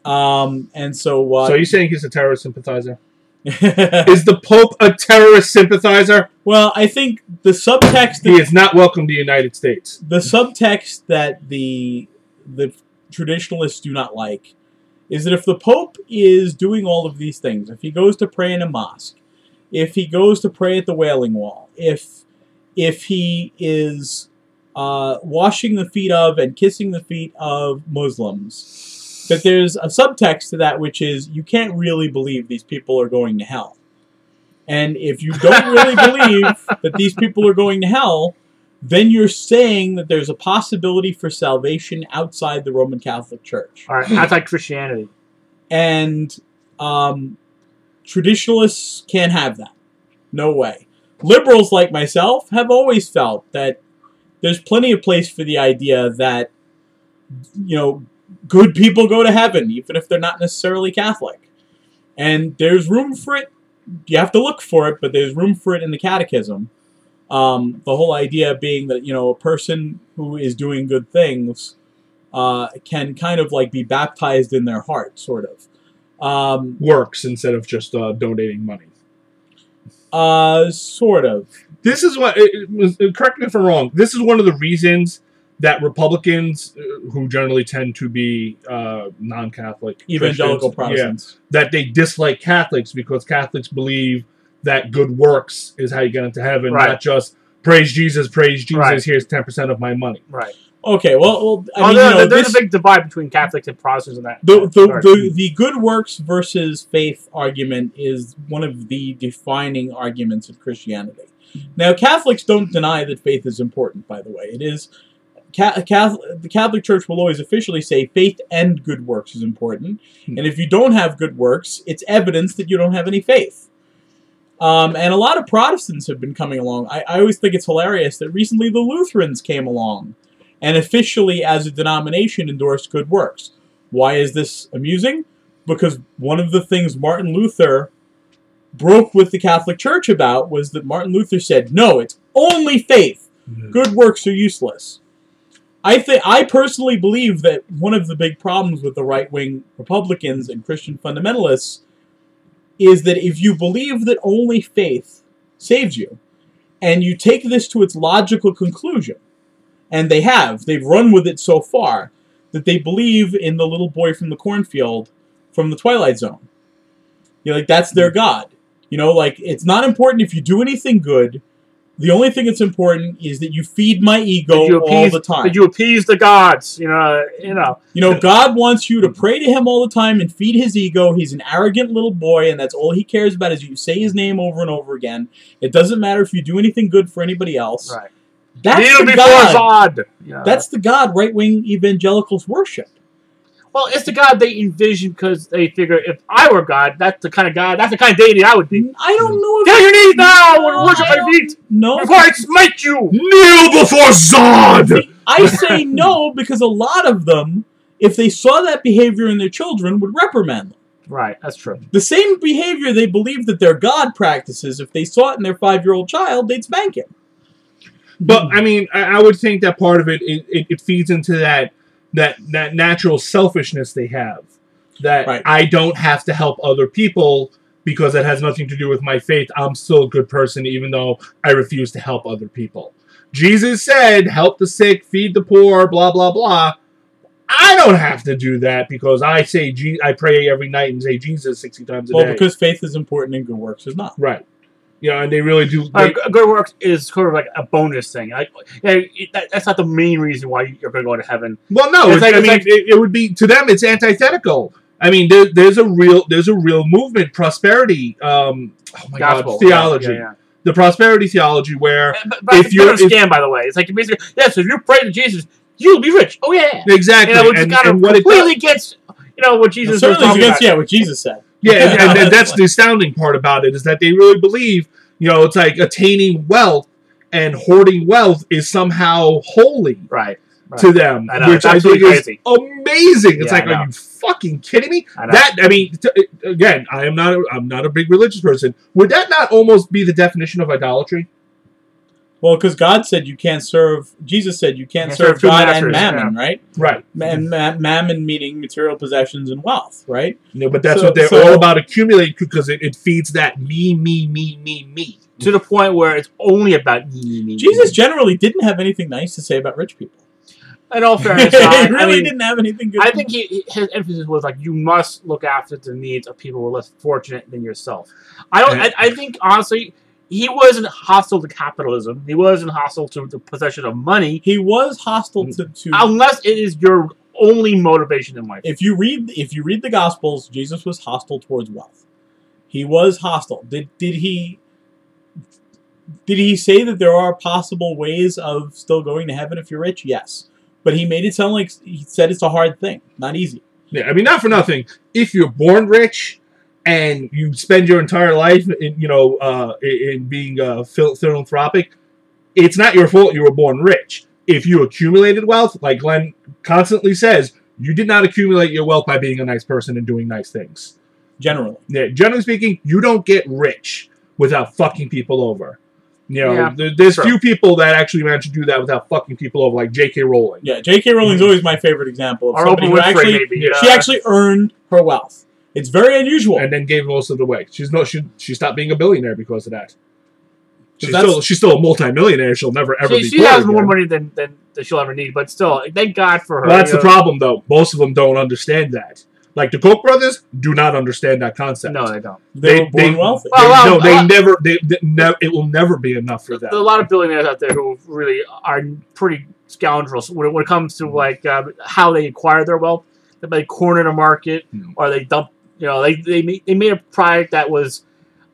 And so... so you're saying he's a terrorist sympathizer? Is the Pope a terrorist sympathizer? Well, I think the subtext... He is not welcome to the United States. The subtext that the traditionalists do not like is that if the Pope is doing all of these things, if he goes to pray in a mosque, if he goes to pray at the Wailing Wall, if he is washing the feet of and kissing the feet of Muslims, that there's a subtext to that, which is you can't really believe these people are going to hell. And if you don't really believe that these people are going to hell, then you're saying that there's a possibility for salvation outside the Roman Catholic Church. All right, anti-Christianity. And traditionalists can't have that. No way. Liberals like myself have always felt that there's plenty of place for the idea that, good people go to heaven, even if they're not necessarily Catholic. And there's room for it. You have to look for it, but there's room for it in the Catechism. The whole idea being that, a person who is doing good things can kind of like be baptized in their heart, sort of. Works instead of just donating money. Sort of. This is what, correct me if I'm wrong, this is one of the reasons that Republicans, who generally tend to be non-Catholic, evangelical Protestants, that they dislike Catholics because Catholics believe that good works is how you get into heaven, not just praise Jesus, here's 10% of my money. Right. Okay, well, I mean, there's a big divide between Catholics and Protestants in that. The good works versus faith argument is one of the defining arguments of Christianity. Now, Catholics don't deny that faith is important, by the way. It is the Catholic Church will always officially say faith and good works is important. And if you don't have good works, it's evidence that you don't have any faith. And a lot of Protestants have been coming along. I always think it's hilarious that recently the Lutherans came along and officially, as a denomination, endorsed good works. Why is this amusing? Because one of the things Martin Luther broke with the Catholic Church about was that Martin Luther said, no, it's only faith. Good works are useless. I personally believe that one of the big problems with the right-wing Republicans and Christian fundamentalists is that if you believe that only faith saves you, and you take this to its logical conclusion, and they've run with it so far, that they believe in the little boy from the cornfield from the Twilight Zone. You know, like, that's their God. You know, like, it's not important if you do anything good. The only thing that's important is that you feed my ego all the time. That you appease the gods, you know. God wants you to pray to him all the time and feed his ego. He's an arrogant little boy, and that's all he cares about is you say his name over and over again. It doesn't matter if you do anything good for anybody else. Right. That's the God. Yeah. That's the God right-wing evangelicals worship. Well, it's the God they envision because they figure if I were God, that's the kind of deity I would be. I don't know if... Get on your knees now! Worship my feet! No. Before I smite you! Kneel before Zod! I say no because a lot of them, if they saw that behavior in their children, would reprimand them. Right, that's true. The same behavior they believe that their God practices, if they saw it in their 5-year-old child, they'd spank him. But, I mean, I would think that part of it feeds into that natural selfishness they have. That right. I don't have to help other people because it has nothing to do with my faith. I'm still a good person even though I refuse to help other people. Jesus said, help the sick, feed the poor, blah, blah, blah. I don't have to do that because I pray every night and say Jesus 60 times a day. Well, because faith is important and good works is not. Right. You know, and they really do. Good work is sort of like a bonus thing. Like, that's not the main reason why you're going to go to heaven. Well, no, it would be to them. It's antithetical. I mean, there's a real movement, prosperity. Theology. Yeah. The prosperity theology, where if you're a scam, by the way, it's like basically yes. If you pray to Jesus, you'll be rich. Oh yeah, exactly. You know, and kind of completely against what Jesus certainly is against what Jesus said. Yeah, and that's the astounding part about it is that they really believe, it's like attaining wealth and hoarding wealth is somehow holy to them, which I think is amazing. It's are you fucking kidding me? Again, I'm not a big religious person. Would that not almost be the definition of idolatry? Well, because God said you can't serve... Jesus said you can't serve God and mammon, right? Right. And mammon meaning material possessions and wealth, right? But that's what they're all about accumulating because it feeds that me. To the point where it's only about me. Jesus generally didn't have anything nice to say about rich people. In all fairness, he really didn't have anything good. I think his emphasis was like you must look after the needs of people who are less fortunate than yourself. I think honestly... He wasn't hostile to capitalism. He wasn't hostile to the possession of money. He was hostile to unless it is your only motivation in life. If you read the Gospels, Jesus was hostile towards wealth. He was hostile. Did he say that there are possible ways of still going to heaven if you're rich? Yes, but he made it sound like he said it's a hard thing, not easy. Yeah, I mean, not for nothing. If you're born rich and you spend your entire life in being philanthropic, it's not your fault you were born rich. If you accumulated wealth, like Glenn constantly says, you did not accumulate your wealth by being a nice person and doing nice things. Generally. Yeah, generally speaking, you don't get rich without fucking people over. There's few people that actually manage to do that without fucking people over, like J.K. Rowling. Yeah, J.K. Rowling's always my favorite example of somebody who she actually earned her wealth. It's very unusual. And then gave most of it away. She stopped being a billionaire because of that. She's still a multimillionaire. She'll never ever be. She has more money than she'll ever need, but still, thank God for her. Well, that's the problem, though. Most of them don't understand that. Like the Koch brothers do not understand that concept. No, they don't. They were born wealthy. It will never be enough for them. There's a lot of billionaires out there who really are pretty scoundrels when it comes to like how they acquire their wealth. They corner the market, or they dump. You know, they made a product that was,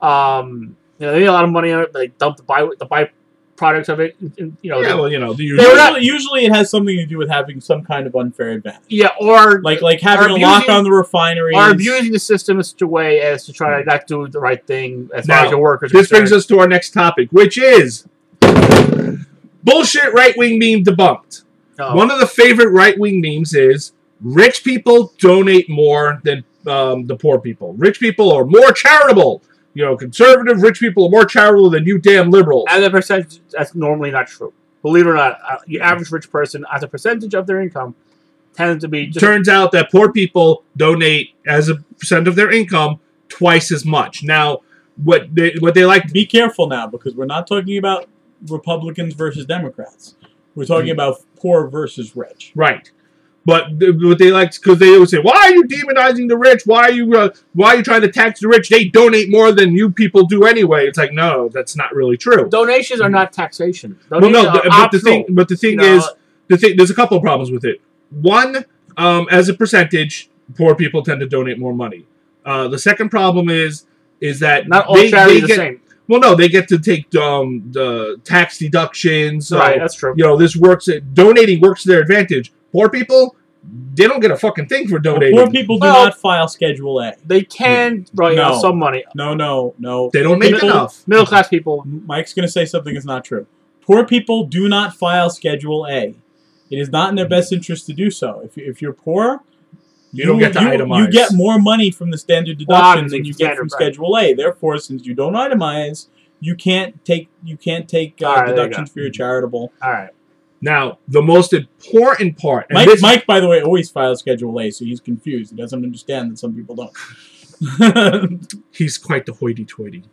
you know, they made a lot of money on it, but they dumped the byproducts of it. And, you know, yeah, well, you know, usually it has something to do with having some kind of unfair advantage. Yeah, or like having a lock on the refineries, or abusing the system in such a way as to try to not do the right thing as far as your workers. This brings us to our next topic, which is bullshit right-wing meme debunked. One of the favorite right-wing memes is rich people donate more than the poor people. Rich people are more charitable. You know, conservative rich people are more charitable than you damn liberals. As a percentage, that's normally not true. Believe it or not, the average rich person, as a percentage of their income, tends to be... Turns out that poor people donate, as a percent of their income, twice as much. Now, what they like... Be careful now, because we're not talking about Republicans versus Democrats. We're talking about poor versus rich. Right. But what they like, because they always say, "Why are you demonizing the rich? Why are you trying to tax the rich? They donate more than you people do anyway." It's like, no, that's not really true. Donations are not taxation. Well, no, but the thing is, there's a couple of problems with it. One, as a percentage, poor people tend to donate more money. The second problem is that not all charities are the same. Well, no, they get to take the tax deductions. Right, that's true. You know, donating works to their advantage. Poor people, they don't get a fucking thing for donating. Poor people do not file Schedule A. They can draw some money. No. They don't make enough. Middle class people. Mike's going to say something that's not true. Poor people do not file Schedule A. It is not in their best interest to do so. If you're poor, you don't get to itemize. You get more money from the standard deductions than you get from Schedule A. Therefore, since you don't itemize, you can't take deductions for your charitable. All right. Now, the most important part... Mike, by the way, always files Schedule A, so he's confused. He doesn't understand that some people don't. He's quite the hoity-toity.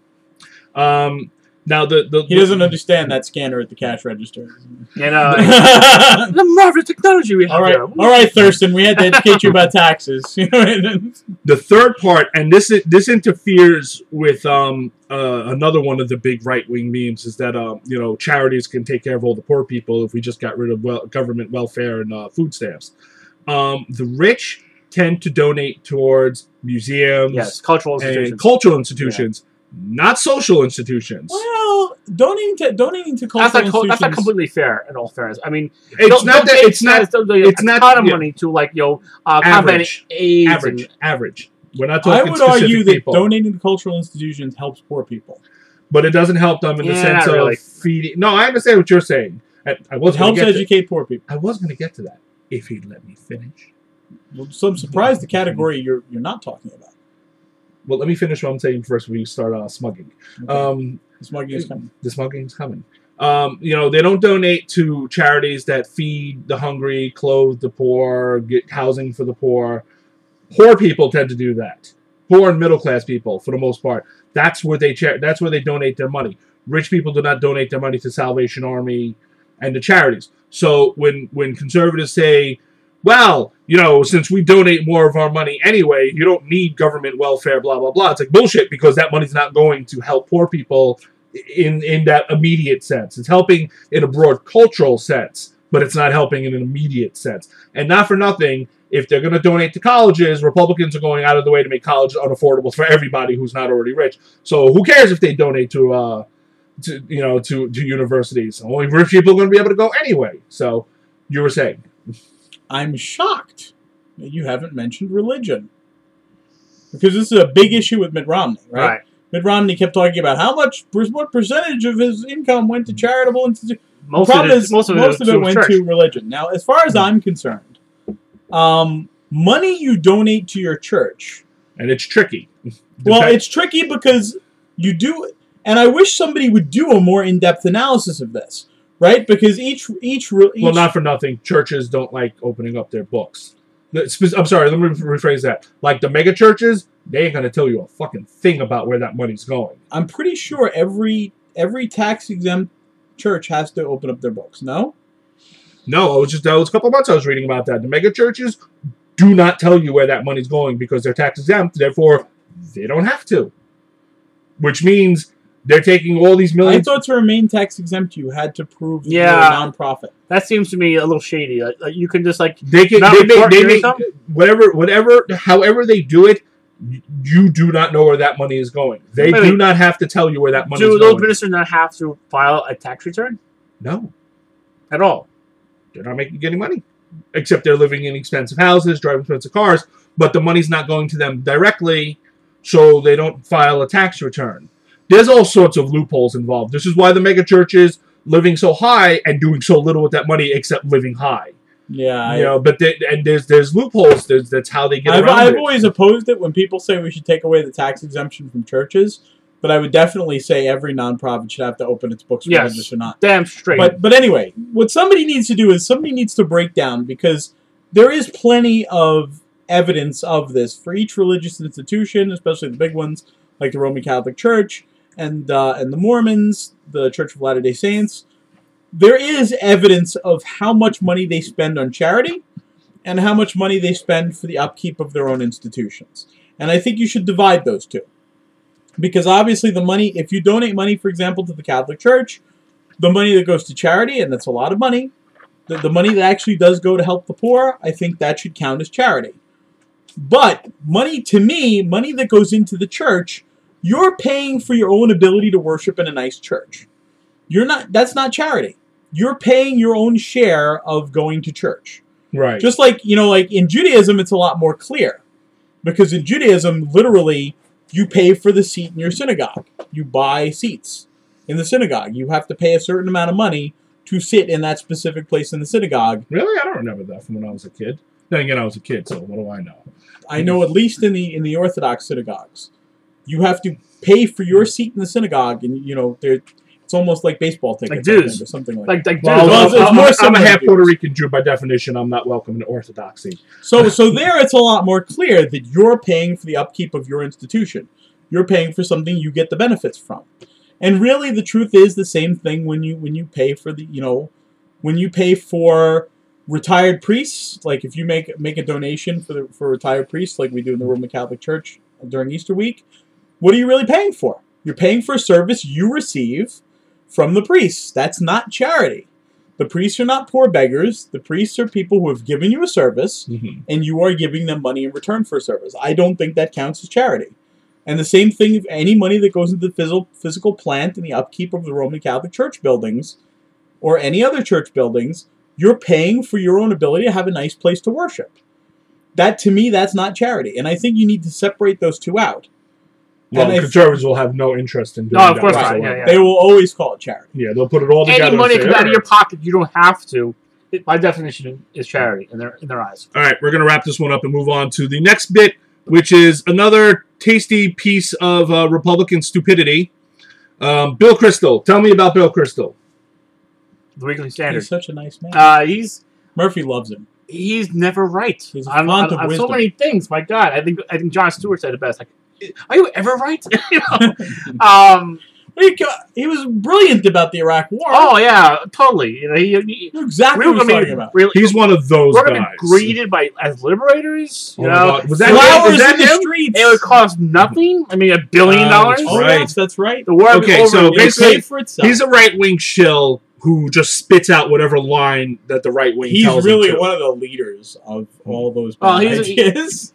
Now, he doesn't understand that scanner at the cash register. You know, the marvelous technology we have here. All right, Thurston, we had to educate you about taxes. The third part, and this interferes with another one of the big right-wing memes, is that you know, charities can take care of all the poor people if we just got rid of government welfare and food stamps. The rich tend to donate towards museums, cultural institutions. Not social institutions. Well, donating to cultural institutions. That's not completely fair. In all fairness, I mean, it's not a ton of money to combat AIDS. Average. We're not talking. I would argue that donating to cultural institutions helps poor people, but it doesn't help them in the sense of feeding. No, I understand what you're saying. It helps educate poor people. I was going to get to that if he'd let me finish. Well, so I'm surprised the category you're not talking about. Well, let me finish what I'm saying first. We start smugging. Okay. The smugging is coming. The smugging is coming. You know, they don't donate to charities that feed the hungry, clothe the poor, get housing for the poor. Poor people tend to do that. Poor and middle class people, for the most part. That's where they donate their money. Rich people do not donate their money to Salvation Army and to charities. So when conservatives say, well, you know, since we donate more of our money anyway, you don't need government welfare, blah, blah, blah. It's like bullshit, because that money's not going to help poor people in that immediate sense. It's helping in a broad cultural sense, but it's not helping in an immediate sense. And not for nothing, if they're going to donate to colleges, Republicans are going out of the way to make colleges unaffordable for everybody who's not already rich. So who cares if they donate to universities? Only rich people are going to be able to go anyway. So you were saying... I'm shocked that you haven't mentioned religion. Because this is a big issue with Mitt Romney, right? Mitt Romney kept talking about what percentage of his income went to charitable institutions. Most of it went to religion. Now, as far as I'm concerned, money you donate to your church... And it's tricky. Well, it's tricky because you do... And I wish somebody would do a more in-depth analysis of this. Right? Because each well, not for nothing, churches don't like opening up their books. I'm sorry, let me rephrase that. Like the mega churches, they ain't going to tell you a fucking thing about where that money's going. I'm pretty sure every tax-exempt church has to open up their books, no? No, that was a couple months I was reading about that. The mega churches do not tell you where that money's going because they're tax exempt. Therefore, they don't have to. Which means they're taking all these millions. I thought to remain tax exempt, you had to prove you're a nonprofit. That seems to me a little shady. Like you can just like they however they do it. You do not know where that money is going. They do not have to tell you where that money is going. Do those ministers not have to file a tax return? No. At all. They're not making any money. Except they're living in expensive houses, driving expensive cars, but the money's not going to them directly, so they don't file a tax return. There's all sorts of loopholes involved. This is why the mega churches living so high and doing so little with that money except living high. Yeah, but there's loopholes. That's how they get around it. I've always opposed it when people say we should take away the tax exemption from churches, but I would definitely say every nonprofit should have to open its books, religious or not. Damn straight. But anyway, what somebody needs to do is somebody needs to break down, because there is plenty of evidence of this for each religious institution, especially the big ones like the Roman Catholic Church and the Mormons, the Church of Latter-day Saints. There is evidence of how much money they spend on charity and how much money they spend for the upkeep of their own institutions. And I think you should divide those two. Because obviously the money, if you donate money, for example, to the Catholic Church, the money that goes to charity, and that's a lot of money, the money that actually does go to help the poor, I think that should count as charity. But money, to me, money that goes into the church, you're paying for your own ability to worship in a nice church. That's not charity. You're paying your own share of going to church. Right. Just like, like in Judaism, it's a lot more clear. Because in Judaism, literally, you pay for the seat in your synagogue. You buy seats in the synagogue. You have to pay a certain amount of money to sit in that specific place in the synagogue. Really? I don't remember that from when I was a kid. Then again, I was a kid, so what do I know? I know at least in the Orthodox synagogues, you have to pay for your seat in the synagogue, and it's almost like baseball tickets, like dues, or something like that. I'm a half Puerto Rican Jew by definition. I'm not welcome to Orthodoxy. So there, it's a lot more clear that you're paying for the upkeep of your institution. You're paying for something you get the benefits from. And really, the truth is the same thing when you pay for when you pay for retired priests. Like if you make a donation for retired priests, like we do in the Roman Catholic Church during Easter week, what are you really paying for? You're paying for a service you receive from the priests. That's not charity. The priests are not poor beggars. The priests are people who have given you a service, and you are giving them money in return for a service. I don't think that counts as charity. And the same thing, if any money that goes into the physical plant and the upkeep of the Roman Catholic Church buildings, or any other church buildings, you're paying for your own ability to have a nice place to worship. That, to me, that's not charity. And I think you need to separate those two out. Well, conservatives will have no interest in doing that. No, of course not. Yeah. They will always call it charity. Yeah, they'll put it all together. Any money comes out of your pocket, you don't have to. It, by definition, is charity in their eyes. All right, we're going to wrap this one up and move on to the next bit, which is another tasty piece of Republican stupidity. Bill Kristol. Tell me about Bill Kristol. The Weekly Standard. He's such a nice man. Murphy loves him. He's never right. He's a font of on wisdom. so many things. My God, I think Jon Stewart said it best. Like, are you ever right? He was brilliant about the Iraq War. Oh yeah, totally. He exactly what he's talking about. Really, he's one of those guys. We're going to be greeted as liberators. You know, was that in the streets? It would cost nothing. I mean, $1 billion. Oh, right. Yes, that's right. The war okay, so basically, for itself. He's a right-wing shill who just spits out whatever line that the right wing tells him to. He's really one of the leaders of all those bad ideas.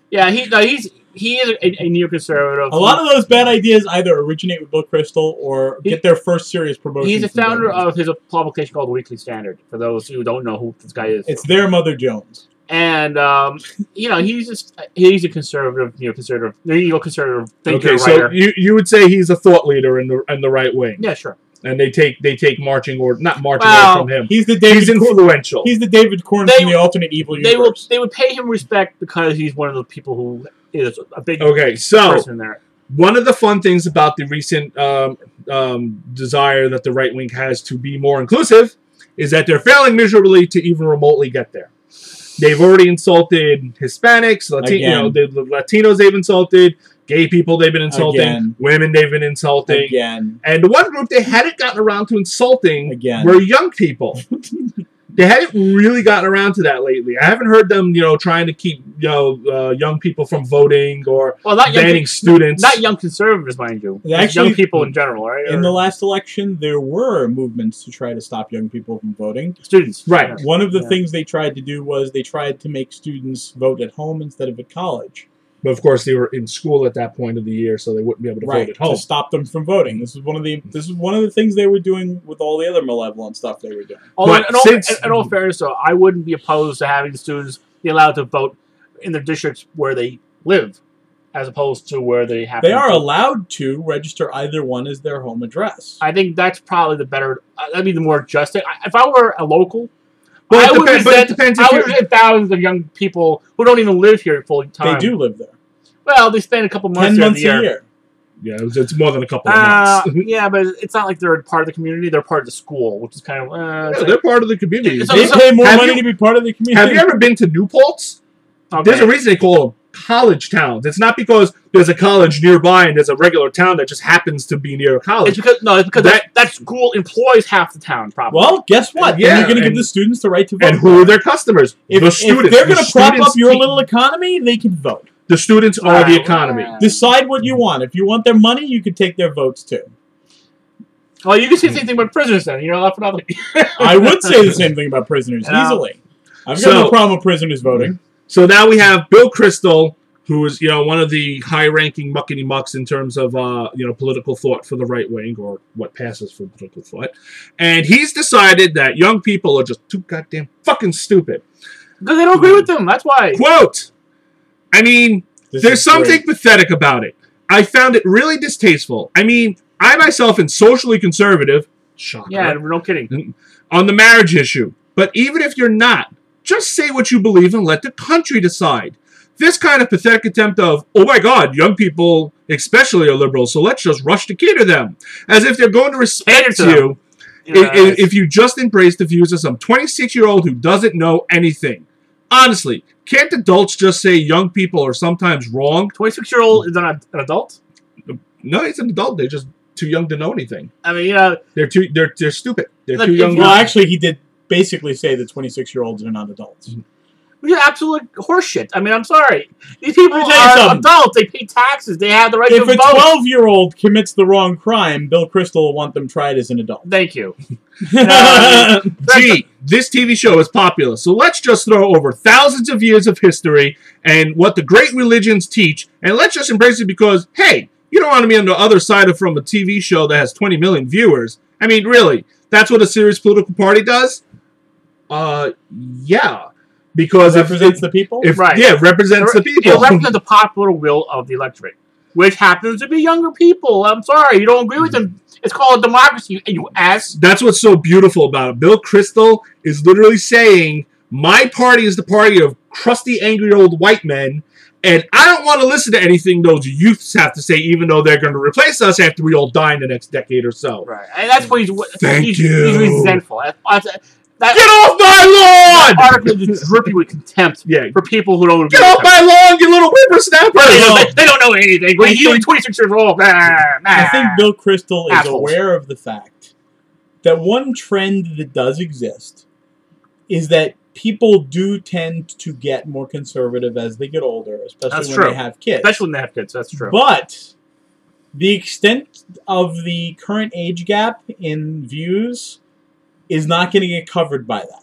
He is a neoconservative. A lot of those bad ideas either originate with Bill Kristol or get their first serious promotion. He's the founder of his publication called The Weekly Standard, for those who don't know who this guy is. It's their Mother Jones. And, he's a conservative, neoconservative thinker, okay, so you would say he's a thought leader in the right wing. Yeah, sure. And they take marching orders, not marching orders from him. He's influential. He's the David Corn from the alternate evil universe. They would pay him respect because he's one of the people who is a big person in there. One of the fun things about the recent desire that the right wing has to be more inclusive is that they're failing miserably to even remotely get there. They've already insulted Hispanics, the Latinos they've insulted, gay people they've been insulting, women they've been insulting. And the one group they hadn't gotten around to insulting were young people. They haven't really gotten around to that lately. I haven't heard them, trying to keep, young people from voting or banning students. Not young conservatives, mind you. Actually, young people in general, right? In the last election, there were movements to try to stop young people from voting. Students. Right. Yeah. One of the things they tried to do was they tried to make students vote at home instead of at college. But of course, they were in school at that point of the year, so they wouldn't be able to vote at home. To stop them from voting. This is one of the things they were doing with all the other malevolent stuff they were doing. Although, in all fairness, though, I wouldn't be opposed to having students be allowed to vote in the districts where they live, as opposed to where they have. They are allowed to register either one as their home address. I think that's probably the better. That'd be the more just thing. If I were a local. But I would resent thousands of young people who don't even live here full time. They do live there. Well, they spend a couple months 10 months a year. Yeah, it's more than a couple of months. Yeah, but it's not like they're part of the community. They're part of the school, which is kind of... they're part of the community. They pay more money to be part of the community. Have you ever been to Newports? Okay. There's a reason they call them college towns. It's not because there's a college nearby and there's a regular town that just happens to be near a college. It's because that school employs half the town, probably. Well, guess what? Yeah, you're going to give the students the right to vote. And who are their customers? The students. If they're going to prop up your little economy, they can vote. The students are the economy. Decide what you want. If you want their money, you can take their votes too. Well, you can say the same thing about prisoners then. You're not for nothing. I would say the same thing about prisoners easily. I've got no problem with prisoners voting. So now we have Bill Kristol, who is one of the high-ranking muckety mucks in terms of political thought for the right wing, or what passes for political thought, and he's decided that young people are just too goddamn fucking stupid because they don't agree with them. That's why. Quote. I mean, there's something pathetic about it. I found it really distasteful. I mean, I myself am socially conservative. Shocker. Yeah, no kidding. On the marriage issue. But even if you're not, just say what you believe and let the country decide. This kind of pathetic attempt of, oh my God, young people especially are liberals, so let's just rush to cater them. As if they're going to respect you if you just embrace the views of some 26-year-old who doesn't know anything. Honestly, can't adults just say young people are sometimes wrong? 26-year-old is not an adult? No, he's an adult. They're just too young to know anything. I mean, they're stupid. They're too young. Well, actually, he did basically say that 26-year-olds are not adults. Which is absolute horseshit. I mean, I'm sorry. These people are adults. They pay taxes. They have the right to vote. If a 12-year-old commits the wrong crime, Bill Kristol will want them tried as an adult. Thank you. Gee, this TV show is popular, so let's just throw over thousands of years of history and what the great religions teach, and let's just embrace it because, hey, you don't want to be on the other side from a TV show that has 20 million viewers. I mean, really, that's what a serious political party does? Yeah. Because it represents the people? Right. Yeah, it represents the people. It represents the popular will of the electorate, which happens to be younger people. I'm sorry, you don't agree with them. It's called a democracy, you ass. That's what's so beautiful about it. Bill Kristol is literally saying, my party is the party of crusty, angry old white men, and I don't want to listen to anything those youths have to say, even though they're going to replace us after we all die in the next decade or so. Right. And that's what he's He's resentful. Get off my lawn! That article is dripping with contempt for people who don't Get off my lawn, you little whippersnapper! They don't know anything. You're 26 years old. I think Bill Kristol is aware of the fact that one trend that does exist is that people do tend to get more conservative as they get older, especially when they have kids. Especially when they have kids, that's true. But the extent of the current age gap in views is not going to get covered by that.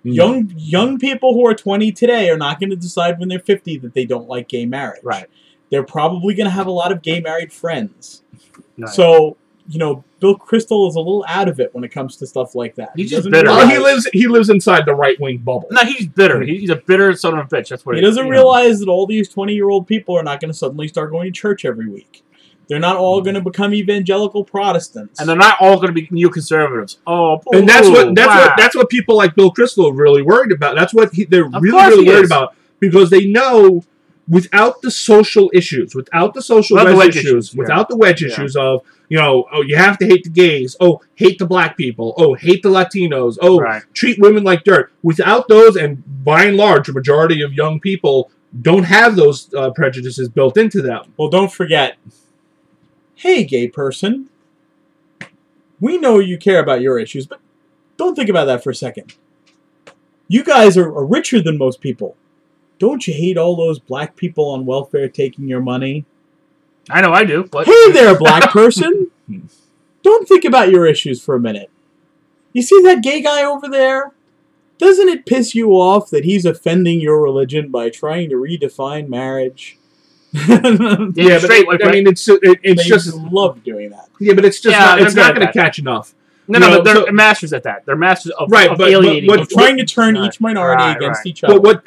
Young people who are 20 today are not going to decide when they're 50 that they don't like gay marriage. Right. They're probably going to have a lot of gay married friends. Nice. So, Bill Kristol is a little out of it when it comes to stuff like that. He's just bitter. Well, he lives inside the right-wing bubble. No, he's bitter. He's a bitter son of a bitch. That's what he doesn't realize that all these 20-year-old people are not going to suddenly start going to church every week. They're not all going to become evangelical Protestants, and they're not all going to be neoconservatives. And that's what people like Bill Kristol are really worried about. That's what they're really worried about, because they know without the social issues, without the social wedge issues, without the wedge issues of you have to hate the gays, hate the black people, hate the Latinos, treat women like dirt. Without those, and by and large, a majority of young people don't have those prejudices built into them. Well, don't forget. Hey, gay person, we know you care about your issues, but don't think about that for a second. You guys are richer than most people. Don't you hate all those black people on welfare taking your money? I know I do. But... Hey there, black person. Don't think about your issues for a minute. You see that gay guy over there? Doesn't it piss you off that he's offending your religion by trying to redefine marriage? Yeah, but I mean, it's just love doing that. Yeah, but it's just it's not going to catch enough. No, but they're masters at that. They're masters of alienating. Of trying to turn each minority against each other. But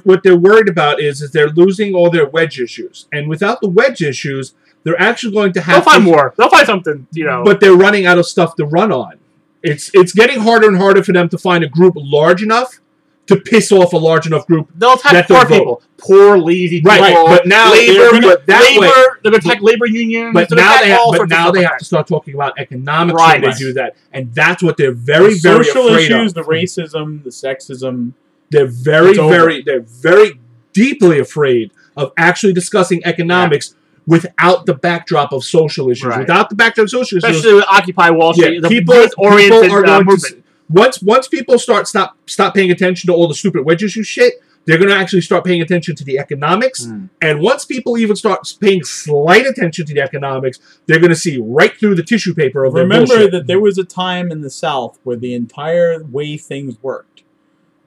what they're worried about is they're losing all their wedge issues, and without the wedge issues, they're actually going to have. They'll find more. They'll find something, But they're running out of stuff to run on. It's getting harder and harder for them to find a group large enough to piss off a large enough group. They'll attack poor people. Poor, lazy people. Right, but now they're going to attack labor unions. But now they have to start talking about economics when they do that. And that's what they're very, very social afraid issues, of. The racism, the sexism. They're very deeply afraid of actually discussing economics without the backdrop of social issues. Without the backdrop of social issues. Especially with Occupy Wall Street. People are going to... Once people stop paying attention to all the stupid wedge issue shit, they're going to actually start paying attention to the economics. And once people even start paying slight attention to the economics, they're going to see right through the tissue paper of their bullshit. Remember that there was a time in the South where the entire way things worked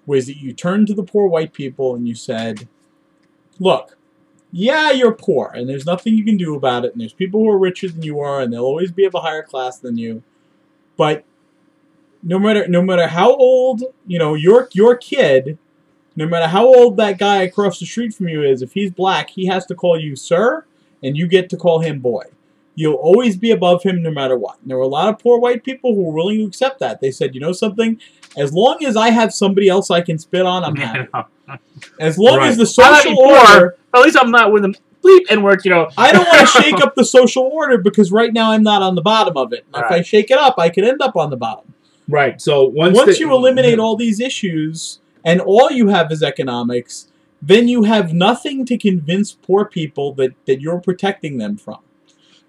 was that you turned to the poor white people and you said, look, yeah, you're poor, and there's nothing you can do about it, and there's people who are richer than you are, and they'll always be of a higher class than you, but no matter how old, your kid, no matter how old that guy across the street from you is, if he's black, he has to call you sir, and you get to call him boy. You'll always be above him no matter what. And there were a lot of poor white people who were willing to accept that. They said, you know something? As long as I have somebody else I can spit on, I'm happy. As long as the social order... At least I'm not with them. Bleep N-word, I don't want to shake up the social order because right now I'm not on the bottom of it. If I shake it up, I could end up on the bottom. Right. So once you eliminate all these issues and all you have is economics, then you have nothing to convince poor people that you're protecting them from.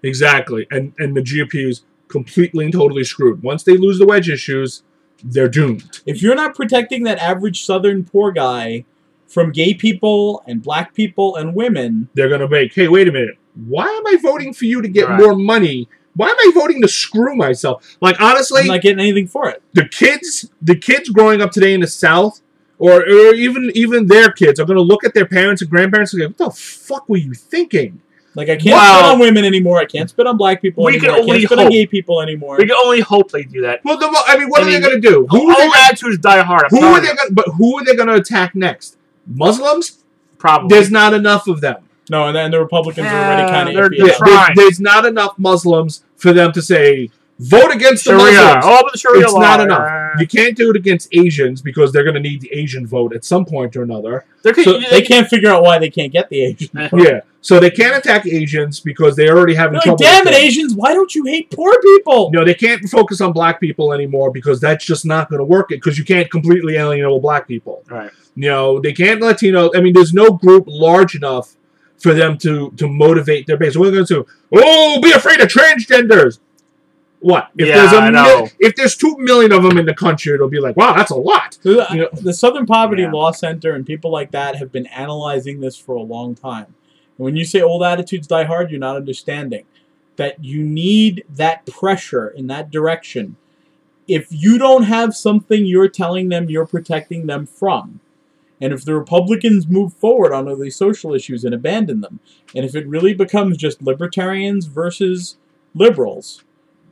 Exactly. And the GOP is completely and totally screwed. Once they lose the wedge issues, they're doomed. If you're not protecting that average Southern poor guy from gay people and black people and women, they're going to make, hey, wait a minute. Why am I voting for you to get more money? Why am I voting to screw myself? Like, honestly, I'm not getting anything for it. The kids growing up today in the South, or even their kids, are going to look at their parents and grandparents and go, what the fuck were you thinking? Like, I can't spit on women anymore. I can't spit on black people anymore. I can't spit on gay people anymore. We can only hope they do that. Well, what are they going to do? Who are attitudes die hard. Who are they going to attack next? Muslims? Probably. There's not enough of them. No, and then the Republicans are already kind of iffy. There's not enough Muslims for them to say, vote against the Muslims. Oh, but the Sharia it's not enough. You can't do it against Asians because they're going to need the Asian vote at some point or another. So they can't figure out why they can't get the Asian vote. Yeah. So they can't attack Asians because they already having trouble. Damn it, Asians! Why don't you hate poor people? No, they can't focus on black people anymore because that's just not going to work. Because you can't completely alienate all black people. Right. They can't Latino. I mean, there's no group large enough for them to motivate their base. What are they going to do? Oh, be afraid of transgenders. What? If there's 2 million of them in the country, it'll be like, wow, that's a lot. The Southern Poverty Law Center and people like that have been analyzing this for a long time. And when you say old attitudes die hard, you're not understanding that you need that pressure in that direction. If you don't have something you're telling them you're protecting them from, and if the Republicans move forward on all these social issues and abandon them, and if it really becomes just libertarians versus liberals,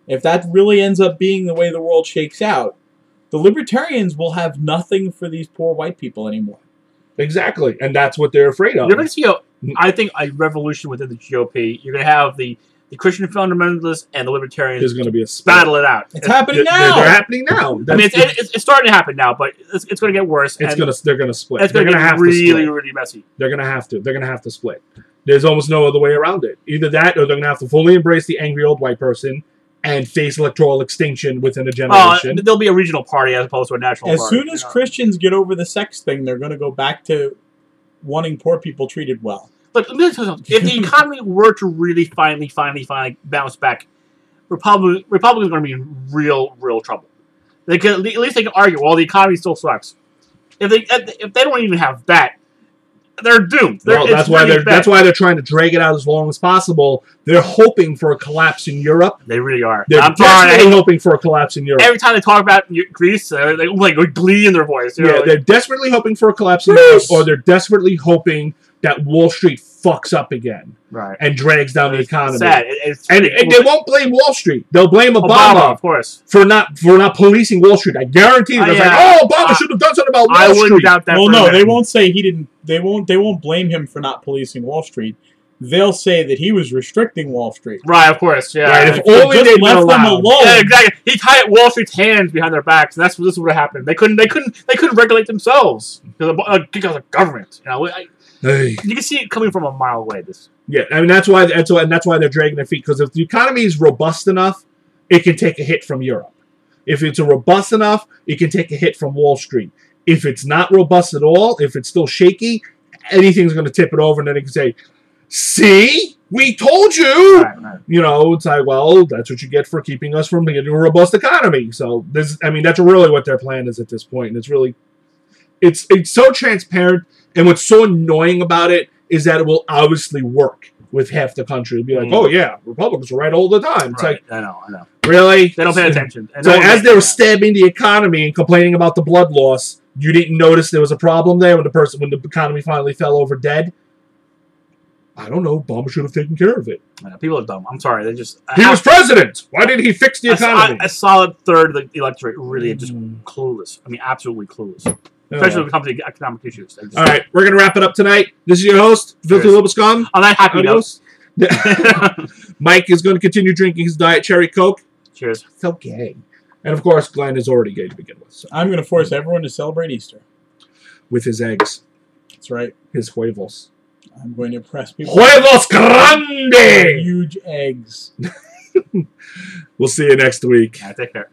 if that really ends up being the way the world shakes out, the libertarians will have nothing for these poor white people anymore. Exactly, and that's what they're afraid of. You're going to see, I think, a revolution within the GOP. You're going to have the Christian fundamentalists and the libertarians. There's going to be a battle it out. It's happening now. They're happening now. I mean, it's starting to happen now, but it's going to get worse. They're going to split. It's going to get really, really messy. They're going to have to. They're going to have to split. There's almost no other way around it. Either that, or they're going to have to fully embrace the angry old white person and face electoral extinction within a generation. There'll be a regional party as opposed to a national party. As soon as Christians get over the sex thing, they're going to go back to wanting poor people treated well. But let me tell you something. If the economy were to really finally bounce back, Republicans are going to be in real trouble. At least they can argue, well, the economy still sucks. If they don't even have that, they're doomed. Well, that's why they're trying to drag it out as long as possible. They're hoping for a collapse in Europe. They really are. They're desperately hoping for a collapse in Europe. Every time they talk about Greece, they like glee in their voice. Yeah, they're desperately hoping for a collapse in Europe, or they're desperately hoping that Wall Street fucks up again, right, and drags down the economy. Sad. And they won't blame Wall Street. They'll blame Obama, of course, for not policing Wall Street. I guarantee you. Obama should have done something about Wall Street. I wouldn't doubt that. Well, no, they won't say he didn't. They won't blame him for not policing Wall Street. They'll say that he was restricting Wall Street. Right, of course, yeah. Right, if only they left them alone. Yeah, exactly. He tied Wall Street's hands behind their backs, and this would have happened. They couldn't regulate themselves because of government. You know, you can see it coming from a mile away. Yeah, I mean that's why they're dragging their feet, because if the economy is robust enough, it can take a hit from Europe. If it's robust enough, it can take a hit from Wall Street. If it's not robust at all, if it's still shaky, anything's going to tip it over, and then they can say, "See, we told you." Right. You know, it's like, well, that's what you get for keeping us from getting a robust economy. So that's really what their plan is at this point, and it's really, it's so transparent. And what's so annoying about it is that it will obviously work with half the country. It'll be like, oh yeah, Republicans are right all the time. It's like, I know. Really? They don't pay attention. So as they were stabbing the economy and complaining about the blood loss, you didn't notice there was a problem there when the economy finally fell over dead? I don't know. Obama should have taken care of it. People are dumb. I'm sorry. He was president. Why didn't he fix the economy? A solid third of the electorate really just clueless. I mean, absolutely clueless. Especially when it comes to economic issues. All right, we're going to wrap it up tonight. This is your host, Filthy Little Scum. On that happy note. Mike is going to continue drinking his Diet Cherry Coke. Cheers. So gay. And, of course, Glenn is already gay to begin with. So. I'm going to force everyone to celebrate Easter. With his eggs. That's right. His huevos. I'm going to press people. Huevos grande! Huge eggs. We'll see you next week. Take care.